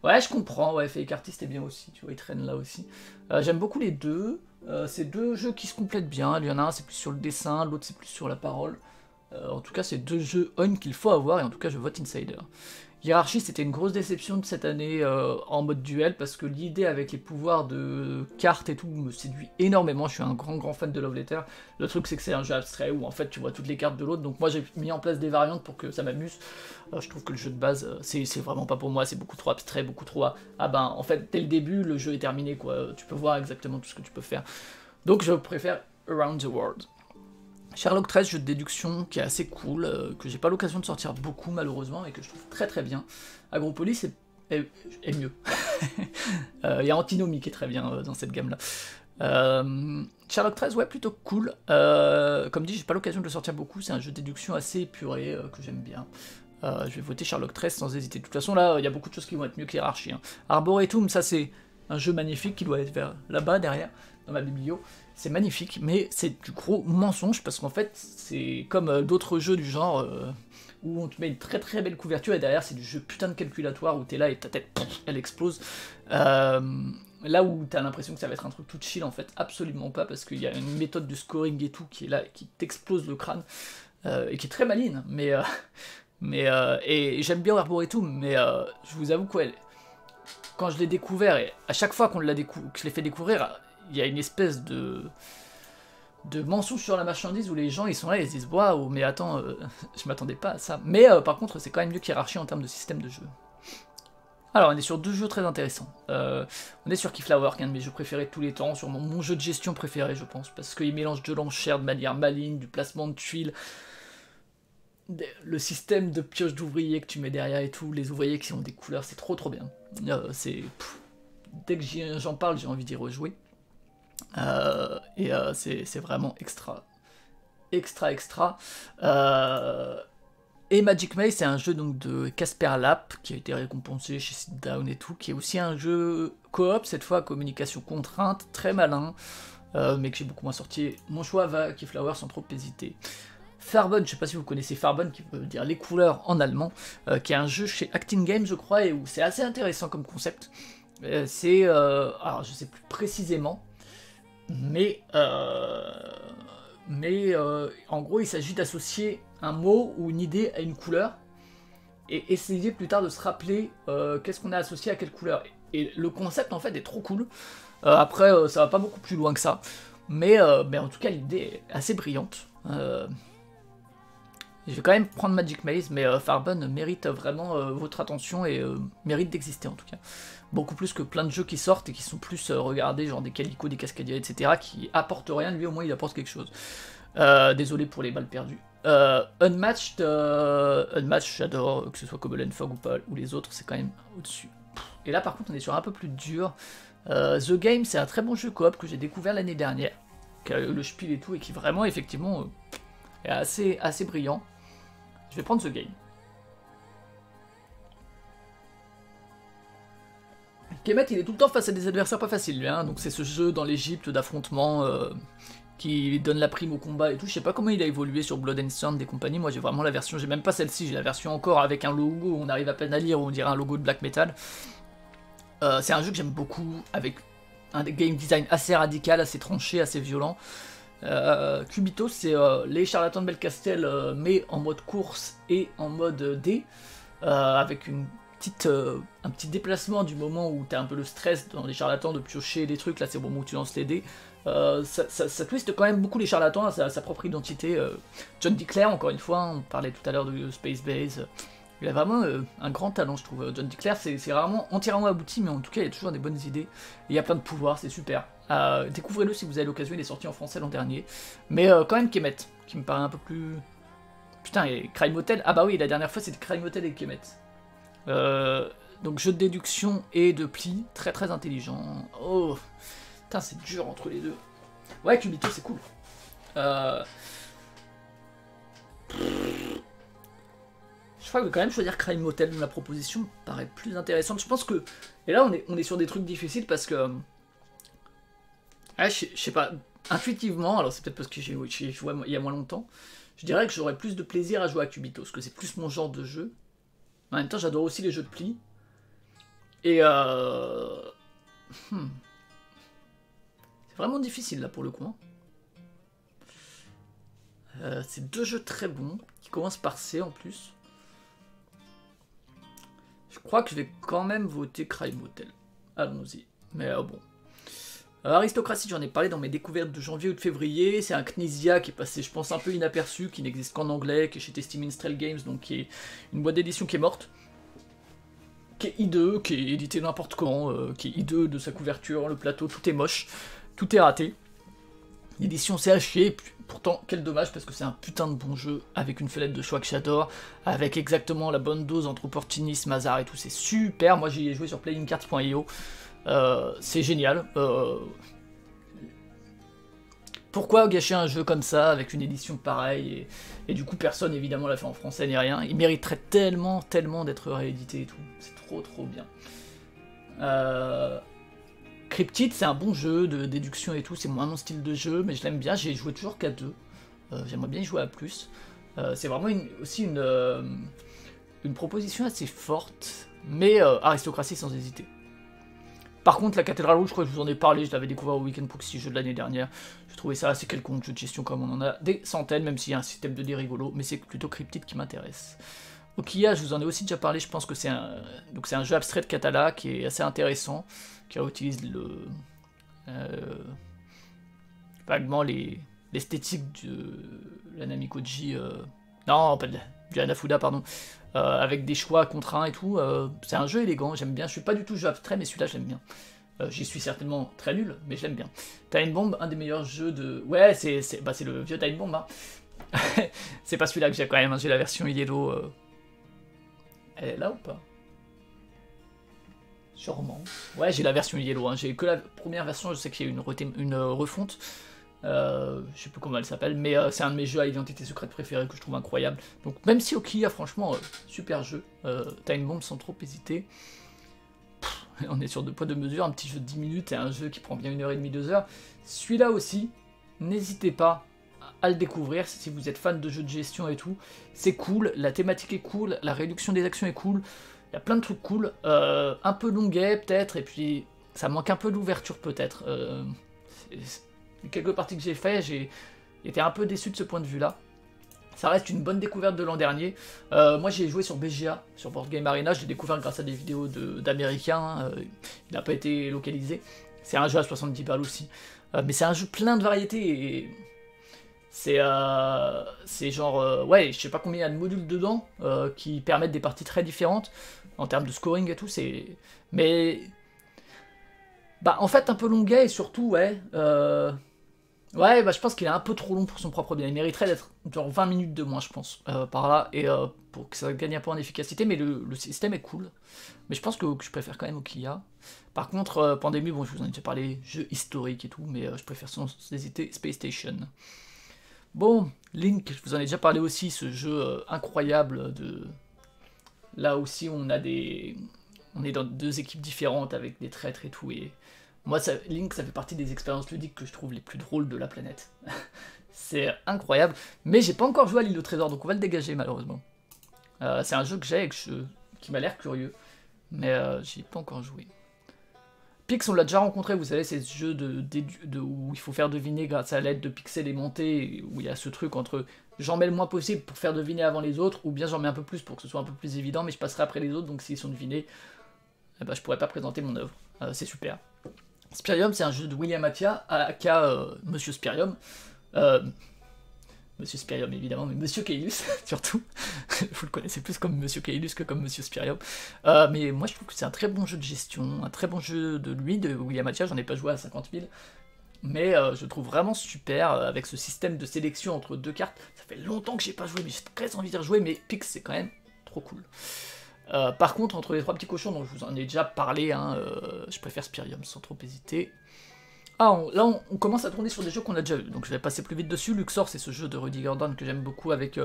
Speaker 1: Ouais, je comprends, ouais, Fake Artist est bien aussi, tu vois, il traîne là aussi. J'aime beaucoup les deux. C'est deux jeux qui se complètent bien. Il y en a un, c'est plus sur le dessin, l'autre, c'est plus sur la parole. En tout cas, c'est deux jeux on qu'il faut avoir, et en tout cas, je vote Insider. Hiérarchie, c'était une grosse déception de cette année en mode duel, parce que l'idée avec les pouvoirs de cartes et tout me séduit énormément. Je suis un grand fan de Love Letter. Le truc, c'est que c'est un jeu abstrait où en fait tu vois toutes les cartes de l'autre, donc moi j'ai mis en place des variantes pour que ça m'amuse. Je trouve que le jeu de base, c'est vraiment pas pour moi, c'est beaucoup trop abstrait, beaucoup trop... Ah ben, en fait, dès le début, le jeu est terminé, quoi. Tu peux voir exactement tout ce que tu peux faire. Donc je préfère Around the World. Sherlock 13, jeu de déduction qui est assez cool, que j'ai pas l'occasion de sortir beaucoup malheureusement et que je trouve très bien. Agropolis est mieux. Il y a Antinomy qui est très bien dans cette gamme là. Sherlock 13, ouais, plutôt cool. Comme dit, j'ai pas l'occasion de le sortir beaucoup, c'est un jeu de déduction assez épuré que j'aime bien. Je vais voter Sherlock 13 sans hésiter. De toute façon, là, il y a beaucoup de choses qui vont être mieux que Hiérarchie. Hein. Arboretum, ça c'est un jeu magnifique qui doit être vers là-bas derrière, dans ma biblio. C'est magnifique, mais c'est du gros mensonge parce qu'en fait, c'est comme d'autres jeux du genre où on te met une très belle couverture et derrière c'est du jeu putain de calculatoire où t'es là et ta tête, elle explose. Là où t'as l'impression que ça va être un truc tout chill, en fait, absolument pas, parce qu'il y a une méthode de scoring et tout qui est là, qui t'explose le crâne et qui est très maligne, et j'aime bien Arboretum, mais je vous avoue quoi, quand je l'ai découvert, et à chaque fois que je l'ai fait découvrir, il y a une espèce de mensonge sur la marchandise où les gens ils sont là et ils se disent waouh, mais attends, je m'attendais pas à ça. Mais par contre, c'est quand même mieux qu'Hiérarchie en termes de système de jeu. Alors, on est sur deux jeux très intéressants. On est sur Keyflower, qui est un de mes jeux préférés de tous les temps, sur mon jeu de gestion préféré, je pense, parce qu'il mélange de l'enchère de manière maligne, du placement de tuiles, le système de pioche d'ouvriers que tu mets derrière et tout, les ouvriers qui ont des couleurs, c'est trop bien. Dès que j'en parle, j'ai envie d'y rejouer. C'est vraiment extra. Et Magic Maze, c'est un jeu donc de Casper Lap, qui a été récompensé chez Sit Down et tout, qui est aussi un jeu coop, cette fois communication contrainte, très malin, mais que j'ai beaucoup moins sorti. Mon choix va Keyflower sans trop hésiter. Farbon, je sais pas si vous connaissez Farbon, qui veut dire les couleurs en allemand, qui est un jeu chez Acting Games, je crois, et où c'est assez intéressant comme concept. Alors je sais plus précisément, mais en gros il s'agit d'associer un mot ou une idée à une couleur et essayer plus tard de se rappeler qu'est-ce qu'on a associé à quelle couleur. Et le concept en fait est trop cool. Après ça va pas beaucoup plus loin que ça, mais en tout cas l'idée est assez brillante. Je vais quand même prendre Magic Maze, mais Farbon mérite vraiment votre attention et mérite d'exister en tout cas. Beaucoup plus que plein de jeux qui sortent et qui sont plus regardés, genre des Calico, des Cascadia, etc., qui apportent rien, lui au moins il apporte quelque chose. Désolé pour les balles perdues. Unmatched, j'adore, que ce soit Cobble and Fog ou pas, ou les autres, c'est quand même au-dessus. Et là par contre on est sur un peu plus dur. The Game, c'est un très bon jeu coop que j'ai découvert l'année dernière, qui a le spiel et tout, et qui vraiment effectivement est assez brillant. Je vais prendre The Game. Kemet, il est tout le temps face à des adversaires pas faciles, lui, hein, donc c'est ce jeu dans l'Egypte d'affrontement qui donne la prime au combat et tout. Je sais pas comment il a évolué sur Blood and Sand et compagnie. Moi j'ai vraiment la version, j'ai même pas celle-ci, j'ai la version encore avec un logo où on arrive à peine à lire, où on dirait un logo de black metal. C'est un jeu que j'aime beaucoup, avec un game design assez radical, assez tranché, assez violent. Cubito, c'est les charlatans de Belcastel, mais en mode course et en mode D, avec un petit déplacement du moment où t'as un peu le stress dans les charlatans de piocher des trucs. Là c'est au moment où tu lances les dés. Ça twiste quand même beaucoup les charlatans, ça a sa propre identité. John DeClair, encore une fois, on parlait tout à l'heure de Space Base. Il a vraiment un grand talent, je trouve. John DeClair, c'est vraiment entièrement abouti, mais en tout cas, il y a toujours des bonnes idées. Et il y a plein de pouvoirs, c'est super. Découvrez-le si vous avez l'occasion, il est sorti en français l'an dernier. Mais quand même Kemet, qui me paraît un peu plus... Putain, et Crime Hotel, ah bah oui, la dernière fois c'était Crime Hotel et Kemet. Donc jeu de déduction et de pli, très très intelligent. Oh, putain, c'est dur entre les deux. Ouais, Cubito, c'est cool. Je crois que quand même choisir Crime Hotel dans la proposition me paraît plus intéressante. Je pense que... Et là, on est sur des trucs difficiles parce que... je sais pas, intuitivement, alors c'est peut-être parce que j'ai joué il y a moins longtemps, je dirais que j'aurais plus de plaisir à jouer à Cubito, parce que c'est plus mon genre de jeu. En même temps, j'adore aussi les jeux de pli. Et c'est vraiment difficile là pour le coup. C'est deux jeux très bons, qui commencent par C en plus. Je crois que je vais quand même voter Crime Hotel. Allons-y. Mais bon. Aristocratie, j'en ai parlé dans mes découvertes de janvier ou de février. C'est un Knizia qui est passé, je pense, un peu inaperçu, qui n'existe qu'en anglais, qui est chez Testy Minstrel Games, donc qui est une boîte d'édition qui est morte. Qui est hideux, qui est édité n'importe quand, qui est hideux de sa couverture, le plateau, tout est moche, tout est raté. L'édition s'est hachée, pourtant quel dommage parce que c'est un putain de bon jeu, avec une fenêtre de choix que j'adore, avec exactement la bonne dose entre opportunisme, hasard et tout, c'est super. Moi j'y ai joué sur playingcards.io, c'est génial. Pourquoi gâcher un jeu comme ça, avec une édition pareille, et du coup personne évidemment l'a fait en français ni rien, il mériterait tellement d'être réédité et tout, c'est trop bien. Cryptid, c'est un bon jeu de déduction et tout, c'est moins mon style de jeu, mais je l'aime bien, j'ai joué toujours qu'à 2, j'aimerais bien y jouer à plus. C'est vraiment aussi une proposition assez forte, mais aristocratie sans hésiter. Par contre, la cathédrale rouge, je crois que je vous en ai parlé, je l'avais découvert au Weekend Proxy, jeu de l'année dernière, je trouvais ça assez quelconque, jeu de gestion comme on en a des centaines, même s'il y a un système de dés rigolo, mais c'est plutôt Cryptid qui m'intéresse. Okia, je vous en ai aussi déjà parlé, je pense que c'est un jeu abstrait de Catala qui est assez intéressant, qui utilise vaguement l'esthétique de la Namikoji, non, pas du Hanafuda, pardon, avec des choix contraints et tout. C'est un jeu élégant, j'aime bien, je suis pas du tout jeu abstrait, mais celui-là j'aime bien. J'y suis certainement très nul, mais je l'aime bien. Time Bomb, un des meilleurs jeux de... Ouais, c'est le vieux Time Bomb, hein. C'est pas celui-là que j'ai quand même, hein. J'ai la version Yellow... Elle est là ou pas? Sûrement. Ouais, j'ai la version Yellow, hein. J'ai que la première version, je sais qu'il y a une refonte. Je sais plus comment elle s'appelle, mais c'est un de mes jeux à identité secrète préférés que je trouve incroyable. Donc même si Okia, franchement, super jeu. Time Bomb sans trop hésiter. On est sur 2 poids 2 mesures, un petit jeu de 10 minutes et un jeu qui prend bien 1h30, 2 heures. Celui-là aussi, n'hésitez pas à le découvrir si vous êtes fan de jeux de gestion et tout. C'est cool, la thématique est cool, la réduction des actions est cool. Il y a plein de trucs cool. Un peu longuet peut-être, et puis ça manque un peu d'ouverture peut-être. Quelques parties que j'ai fait, j'ai été un peu déçu de ce point de vue-là. Ça reste une bonne découverte de l'an dernier. Moi j'ai joué sur BGA, sur Board Game Arena, je l'ai découvert grâce à des vidéos d'Américains, il n'a pas été localisé. C'est un jeu à 70 balles aussi. Mais c'est un jeu plein de variétés et c'est genre, ouais, je sais pas combien il y a de modules dedans qui permettent des parties très différentes en termes de scoring et tout. Mais bah en fait un peu longuet et surtout ouais. Ouais, bah je pense qu'il est un peu trop long pour son propre bien. Il mériterait d'être genre 20 minutes de moins, je pense, par là, et pour que ça gagne un peu en efficacité, mais le système est cool. Mais je pense que je préfère quand même Okia. Par contre, Pandémie, bon, je vous en ai déjà parlé, jeu historique et tout, mais je préfère sans hésiter Space Station. Bon, Link, je vous en ai déjà parlé aussi, ce jeu incroyable de... Là aussi, on est dans 2 équipes différentes avec des traîtres et tout, et... Moi, Link, ça fait partie des expériences ludiques que je trouve les plus drôles de la planète. C'est incroyable. Mais j'ai pas encore joué à l'île au trésor, donc on va le dégager malheureusement. C'est un jeu que j'ai et qui m'a l'air curieux. Mais j'y ai pas encore joué. Pix, on l'a déjà rencontré, vous savez, c'est ce jeu où il faut faire deviner grâce à l'aide de pixels aimantés, où il y a ce truc entre j'en mets le moins possible pour faire deviner avant les autres, ou bien j'en mets un peu plus pour que ce soit un peu plus évident, mais je passerai après les autres, donc s'ils sont devinés, eh ben, je pourrais pas présenter mon œuvre. C'est super. Spirium, c'est un jeu de William Attia, aka Monsieur Spirium. Monsieur Spirium, évidemment, mais Monsieur Caylus, surtout. Vous le connaissez plus comme Monsieur Caylus que comme Monsieur Spirium. Mais moi, je trouve que c'est un très bon jeu de gestion, un très bon jeu de William Attia. J'en ai pas joué à 50 000. Mais je trouve vraiment super, avec ce système de sélection entre 2 cartes. Ça fait longtemps que j'ai pas joué, mais j'ai très envie d'y rejouer. Mais Pix, c'est quand même trop cool. Par contre, entre les 3 petits cochons dont je vous en ai déjà parlé, hein, je préfère Spirium sans trop hésiter. Ah, là on commence à tourner sur des jeux qu'on a déjà eu, donc je vais passer plus vite dessus. Luxor, c'est ce jeu de Rudy Gordon que j'aime beaucoup avec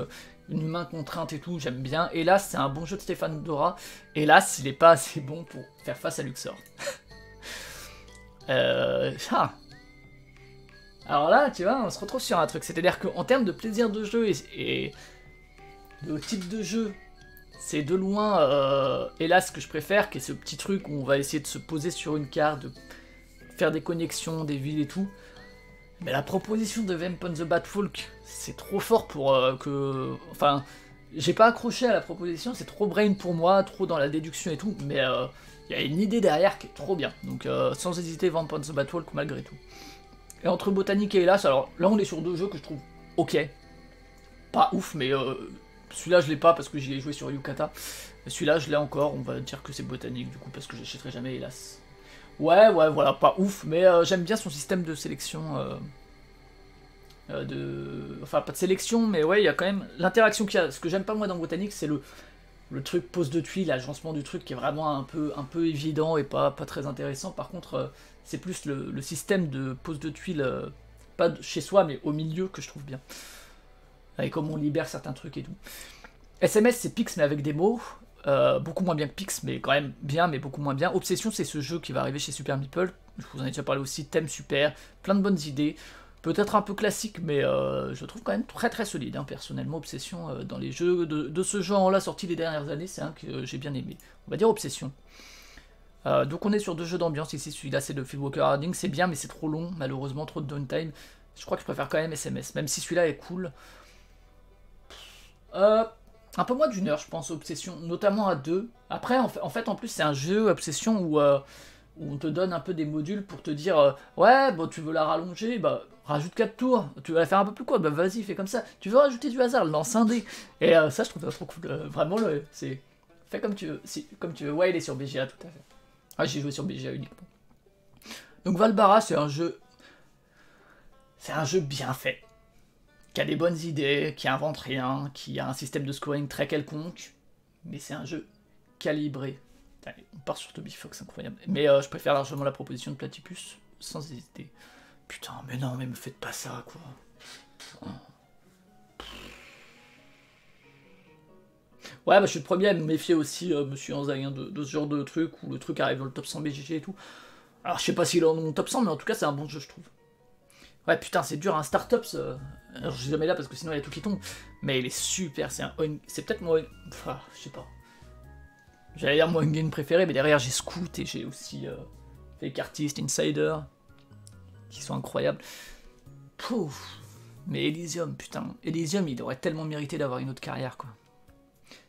Speaker 1: une main contrainte et tout, j'aime bien. Hélas, c'est un bon jeu de Stéphane Dora. Hélas, il est pas assez bon pour faire face à Luxor. Alors là, tu vois, on se retrouve sur un truc, c'est-à-dire qu'en termes de plaisir de jeu et de type de jeu, c'est de loin, hélas, ce que je préfère, qui est ce petit truc où on va essayer de se poser sur une carte, de faire des connexions, des villes et tout. Mais la proposition de Vamp on the Bad Folk, c'est trop fort pour que... Enfin, j'ai pas accroché à la proposition, c'est trop brain pour moi, trop dans la déduction et tout, mais il y a une idée derrière qui est trop bien. Donc sans hésiter, Vamp on the Bad Folk malgré tout. Et entre Botanique et Hélas, alors là on est sur 2 jeux que je trouve ok. Pas ouf, mais... celui-là je l'ai pas parce que j'y ai joué sur Yukata. Celui-là je l'ai encore, on va dire que c'est Botanique du coup parce que j'achèterai jamais hélas. Ouais, voilà, pas ouf, mais j'aime bien son système de sélection. Enfin, pas de sélection, mais ouais, il y a quand même l'interaction qu'il y a. Ce que j'aime pas moi dans Botanique, c'est le truc pose de tuiles, l'agencement du truc qui est vraiment un peu évident et pas très intéressant. Par contre, c'est plus le système de pose de tuiles, pas chez soi, mais au milieu que je trouve bien. Et comme on libère certains trucs et tout. SMS, c'est Pix, mais avec des mots. Beaucoup moins bien que Pix, mais quand même bien, mais beaucoup moins bien. Obsession, c'est ce jeu qui va arriver chez Super Meeple. Je vous en ai déjà parlé aussi. Thème super, plein de bonnes idées. Peut-être un peu classique, mais je le trouve quand même très solide. Hein, personnellement, Obsession, dans les jeux de ce genre-là sortis les dernières années, c'est un que j'ai bien aimé. On va dire Obsession. Donc on est sur 2 jeux d'ambiance ici. Celui-là, c'est de Phil Walker Harding. C'est bien, mais c'est trop long, malheureusement, trop de downtime. Je crois que je préfère quand même SMS, même si celui-là est cool. Un peu moins d'1 heure, je pense, Obsession, notamment à 2. Après, en fait, en plus, c'est un jeu Obsession où on te donne un peu des modules pour te dire ouais, bon, tu veux la rallonger, bah, rajoute 4 tours. Tu veux la faire un peu plus courte, bah, vas-y, fais comme ça. Tu veux rajouter du hasard, lance un dé. Et ça, je trouve ça trop cool. Vraiment, c'est... Fais comme tu veux. Comme tu veux. Ouais, il est sur BGA, tout à fait. Ah, j'ai joué sur BGA uniquement. Donc, Valbara, c'est un jeu... C'est un jeu bien fait. Qui a des bonnes idées, qui invente rien, qui a un système de scoring très quelconque, mais c'est un jeu calibré. Allez, on part sur Toby Fox, incroyable. Mais je préfère largement la proposition de Platypus, sans hésiter. Putain, mais non, mais me faites pas ça, quoi. Ouais, bah je suis le premier à me méfier aussi, monsieur Anzaï, de ce genre de truc, où le truc arrive dans le top 100 BGG et tout. Alors je sais pas s'il est dans mon top 100, mais en tout cas c'est un bon jeu, je trouve. Ouais, putain, c'est dur, un Startups. Alors je suis jamais là parce que sinon il y a tout qui tombe. Mais il est super, c'est peut-être mon... Enfin, je sais pas. J'allais dire mon game préféré, mais derrière j'ai Scout et j'ai aussi Fake Artist, Insider, qui sont incroyables. Pouf. Mais Elysium, putain. Elysium, il aurait tellement mérité d'avoir une autre carrière, quoi.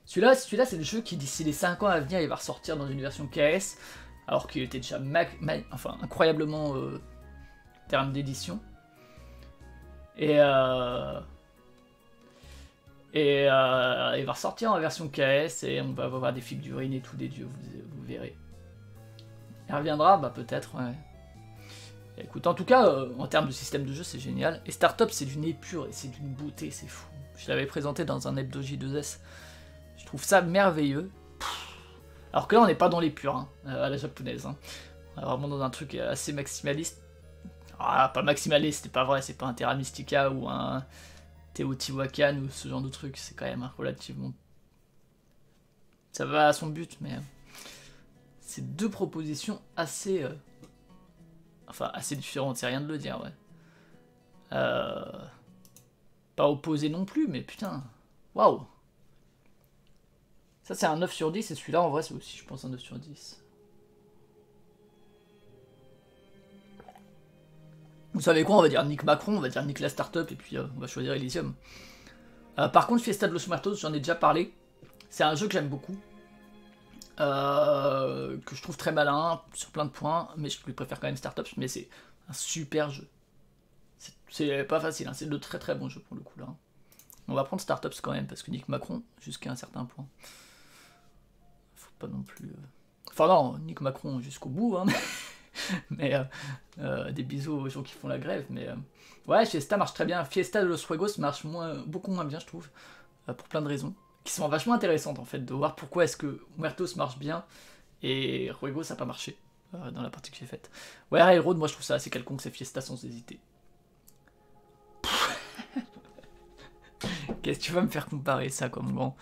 Speaker 1: Celui-là, c'est le jeu qui, d'ici les 5 ans à venir, il va ressortir dans une version KS, alors qu'il était déjà incroyablement en termes d'édition. Et il va ressortir en version KS et on va avoir des figurines et tout, des dieux, vous verrez. Il reviendra, bah peut-être, ouais. Et écoute, en tout cas, en termes de système de jeu, c'est génial. Et Startup, c'est d'une épure et c'est d'une beauté, c'est fou. Je l'avais présenté dans un hebdo J2S. Je trouve ça merveilleux. Alors que là, on n'est pas dans l'épure, hein, à la japonaise. Hein. On est vraiment dans un truc assez maximaliste. Ah, pas maximaliste, c'est pas vrai, c'est pas un Terra Mystica ou un Teotihuacan ou ce genre de truc. C'est quand même relativement... Ça va à son but, mais... c'est deux propositions assez... Enfin, assez différentes, c'est rien de le dire, ouais. Pas opposées non plus, mais putain... Waouh. Ça, c'est un 9 sur 10, et celui-là, en vrai, c'est aussi, je pense, un 9 sur 10. Vous savez quoi, on va dire Nick Macron, on va dire Nick la Startup, et puis on va choisir Elysium. Par contre, Fiesta de los Muertos, j'en ai déjà parlé. C'est un jeu que j'aime beaucoup. Que je trouve très malin, sur plein de points, mais je lui préfère quand même Startups, mais c'est un super jeu. C'est pas facile, hein, c'est de très très bons jeux pour le coup, là. On va prendre Startups quand même, parce que Nick Macron, jusqu'à un certain point. Faut pas non plus... Enfin non, Nick Macron jusqu'au bout, hein. Mais des bisous aux gens qui font la grève, mais ouais, Fiesta marche très bien. Fiesta de los Juegos marche beaucoup moins bien, je trouve, pour plein de raisons, qui sont vachement intéressantes en fait, de voir pourquoi est-ce que Muertos marche bien et Juegos ça n'a pas marché dans la partie que j'ai faite. Ouais, Railroad, moi je trouve ça assez quelconque, c'est Fiesta sans hésiter. Qu'est-ce que tu vas me faire comparer ça comme grand?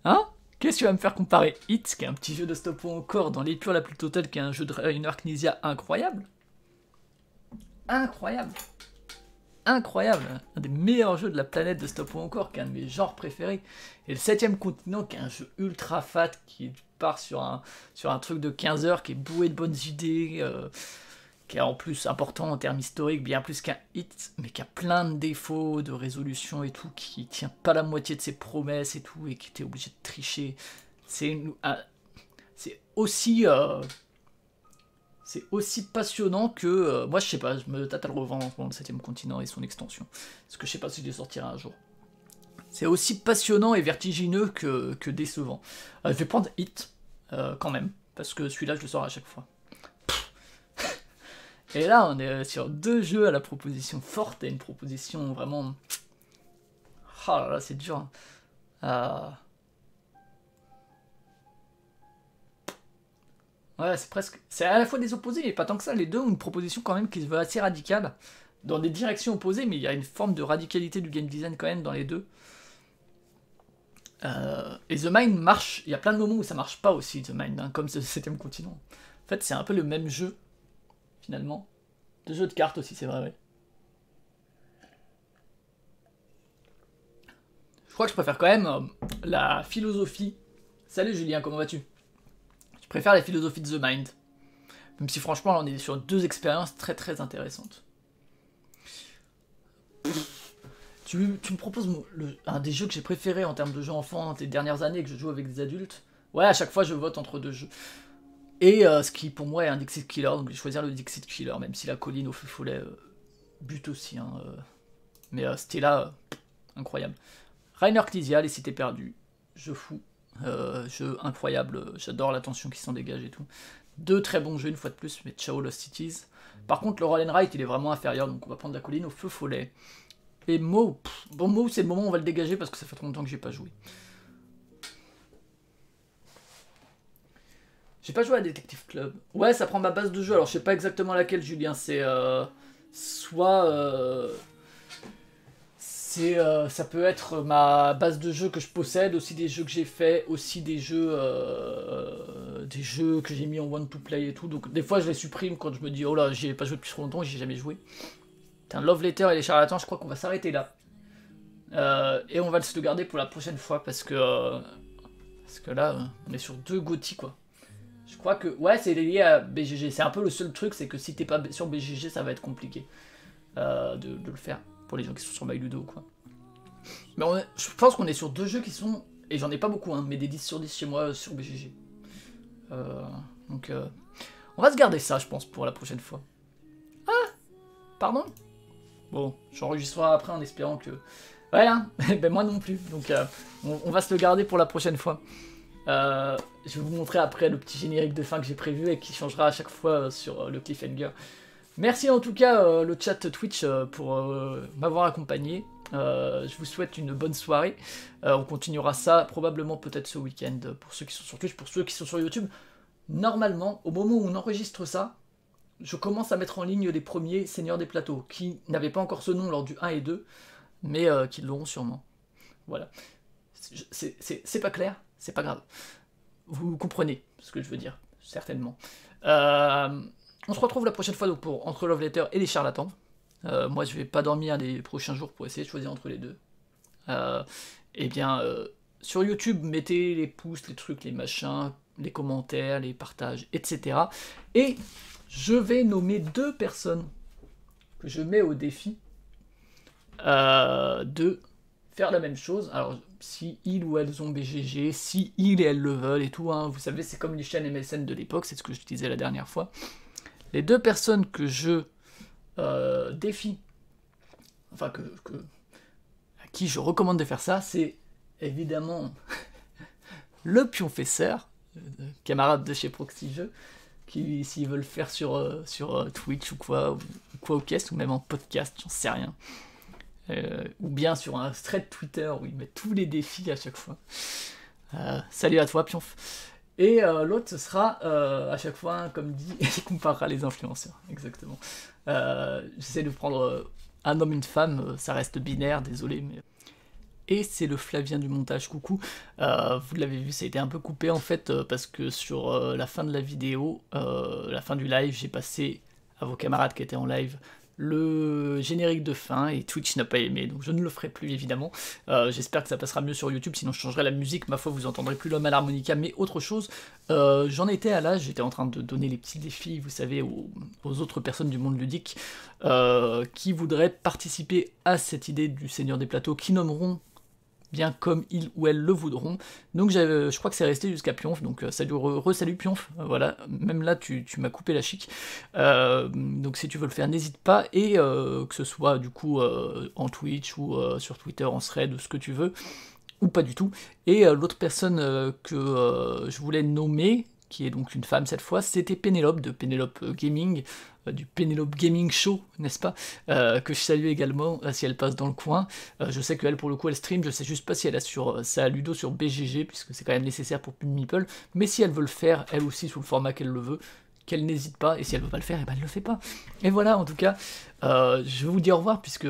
Speaker 1: Hein? Qu'est-ce que tu vas me faire comparer Hit, qui est un petit jeu de stop ou encore dans l'épure la plus totale, qui est un jeu de Rainer Knizia incroyable. Incroyable. Incroyable. Un des meilleurs jeux de la planète de stop ou encore, qui est un de mes genres préférés. Et le 7ème continent, qui est un jeu ultra fat, qui part sur un truc de 15 heures, qui est bourré de bonnes idées, qui est en plus important en termes historiques, bien plus qu'un hit, mais qui a plein de défauts de résolution et tout, qui tient pas la moitié de ses promesses et tout, et qui était obligé de tricher. C'est aussi passionnant que... moi je sais pas, je me tâte à le revendre dans le 7ème continent et son extension. Parce que je sais pas si je les sortirai un jour. C'est aussi passionnant et vertigineux que décevant. Je vais prendre Hit, quand même, parce que celui-là je le sors à chaque fois. Et là, on est sur deux jeux à la proposition forte et une proposition vraiment... Ah là là, c'est dur. Ouais, c'est presque... C'est à la fois des opposés, mais pas tant que ça. Les deux ont une proposition quand même qui se veut assez radicale. Dans des directions opposées, mais il y a une forme de radicalité du game design quand même dans les deux. Et The Mind marche... Il y a plein de moments où ça marche pas aussi, The Mind, hein, comme ce 7ème continent. En fait, c'est un peu le même jeu. Finalement. De jeux de cartes aussi, c'est vrai, ouais. Je crois que je préfère quand même la philosophie. Salut Julien, comment vas-tu? Je préfère la philosophie de The Mind. Même si franchement, là, on est sur deux expériences très très intéressantes. Tu me proposes un des jeux que j'ai préféré en termes de jeux enfants des dernières années, que je joue avec des adultes. Ouais, à chaque fois, je vote entre deux jeux. Et ce qui pour moi est un Dixit Killer, donc je vais choisir le Dixit Killer, même si la colline au feu follet bute aussi. Hein, mais c'était là, incroyable. Rainer Knizia, Les Cités Perdues, jeu fou, jeu incroyable, j'adore la tension qui s'en dégage et tout. Deux très bons jeux une fois de plus, mais ciao Lost Cities. Par contre, le Roll and Write il est vraiment inférieur, donc on va prendre la colline au feu follet. Et Mo, bon Mo c'est le moment où on va le dégager parce que ça fait trop longtemps que j'ai pas joué. J'ai pas joué à Detective Club. Ouais, ça prend ma base de jeu, alors je sais pas exactement laquelle, Julien, c'est soit ça peut être ma base de jeux que je possède, aussi des jeux que j'ai fait, aussi des jeux que j'ai mis en one to play et tout. Donc des fois je les supprime quand je me dis oh là j'y ai pas joué depuis trop longtemps, j'y ai jamais joué. Putain, Love Letter et les charlatans, je crois qu'on va s'arrêter là. Et on va se le garder pour la prochaine fois parce que là on est sur 2 GOTY quoi. Je crois que ouais c'est lié à BGG. C'est un peu le seul truc, c'est que si t'es pas sur BGG ça va être compliqué de le faire. Pour les gens qui sont sur MyLudo quoi. Mais je pense qu'on est sur 2 jeux qui sont, et j'en ai pas beaucoup hein, mais des 10 sur 10 chez moi sur BGG. Donc on va se garder ça je pense pour la prochaine fois. Ah pardon. Bon j'enregistrerai après en espérant que... Ouais hein, ben moi non plus, donc on va se le garder pour la prochaine fois. Je vais vous montrer après le petit générique de fin que j'ai prévu et qui changera à chaque fois sur le cliffhanger. Merci en tout cas le chat Twitch pour m'avoir accompagné. Je vous souhaite une bonne soirée. On continuera ça probablement peut-être ce week-end pour ceux qui sont sur Twitch, pour ceux qui sont sur YouTube. Normalement, au moment où on enregistre ça, je commence à mettre en ligne les premiers Seigneurs des Plateaux, qui n'avaient pas encore ce nom lors du 1 et 2, mais qui l'auront sûrement. Voilà. C'est pas clair, c'est pas grave. Vous comprenez ce que je veux dire, certainement. On se retrouve la prochaine fois donc pour Entre Love Letter et les charlatans. Moi je vais pas dormir les prochains jours pour essayer de choisir entre les deux. Et bien sur YouTube mettez les pouces, les trucs, les machins, les commentaires, les partages, etc. Et je vais nommer 2 personnes que je mets au défi de faire la même chose. Alors si ils ou elles ont BGG, si ils et elles le veulent et tout, hein, vous savez c'est comme les chaînes MSN de l'époque, c'est ce que je disais la dernière fois. Les 2 personnes que je défie, enfin à qui je recommande de faire ça, c'est évidemment le Pionfesseur, camarade de chez Proxy Jeux, qui s'ils veulent faire sur Twitch ou quoi au cast, ou même en podcast, j'en sais rien. Ou bien sur un thread Twitter où il met tous les défis à chaque fois. Salut à toi Pionf. Et l'autre, ce sera à chaque fois, comme dit, il comparera les influenceurs, exactement. J'essaie de prendre un homme, une femme, ça reste binaire, désolé, mais... Et c'est le Flavien du montage, coucou. Vous l'avez vu, ça a été un peu coupé en fait, parce que sur la fin de la vidéo, la fin du live, j'ai passé à vos camarades qui étaient en live le générique de fin et Twitch n'a pas aimé, donc je ne le ferai plus évidemment. J'espère que ça passera mieux sur YouTube, sinon je changerai la musique, ma foi vous entendrez plus l'homme à l'harmonica, mais autre chose. J'en étais à l'âge, j'étais en train de donner les petits défis, vous savez, aux autres personnes du monde ludique qui voudraient participer à cette idée du Seigneur des Plateaux, qui nommeront bien comme ils ou elles le voudront. Donc je crois que c'est resté jusqu'à Pionf, donc salut, salut Pionf, voilà, même là tu m'as coupé la chic. Donc si tu veux le faire, n'hésite pas, et que ce soit du coup en Twitch ou sur Twitter, en thread, ce que tu veux, ou pas du tout. Et l'autre personne que je voulais nommer, qui est donc une femme cette fois, c'était Pénélope, de Pénélope Gaming, du Pénélope Gaming Show, n'est-ce pas, que je salue également, si elle passe dans le coin. Je sais qu'elle, pour le coup, elle stream, je sais juste pas si elle a sur sa Ludo sur BGG, puisque c'est quand même nécessaire pour Pub Meeple, mais si elle veut le faire, elle aussi, sous le format qu'elle le veut, qu'elle n'hésite pas, et si elle veut pas le faire, et ben elle le fait pas. Et voilà, en tout cas, je vais vous dire au revoir, puisque...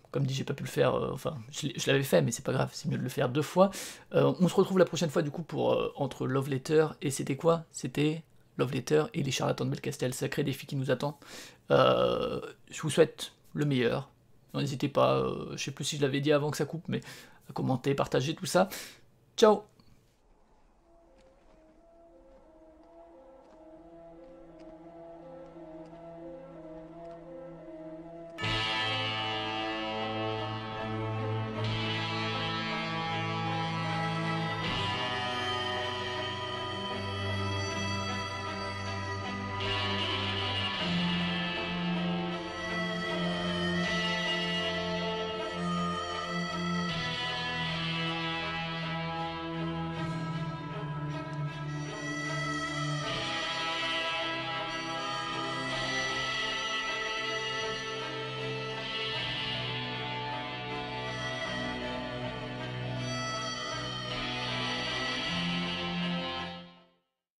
Speaker 1: comme dit, j'ai pas pu le faire, enfin, je l'avais fait, mais c'est pas grave, c'est mieux de le faire 2 fois. On se retrouve la prochaine fois, du coup, pour entre Love Letter et c'était quoi? C'était Love Letter et les charlatans de Belcastel, sacré défi qui nous attend. Je vous souhaite le meilleur. N'hésitez pas, je sais plus si je l'avais dit avant que ça coupe, mais à commenter, partager, tout ça. Ciao!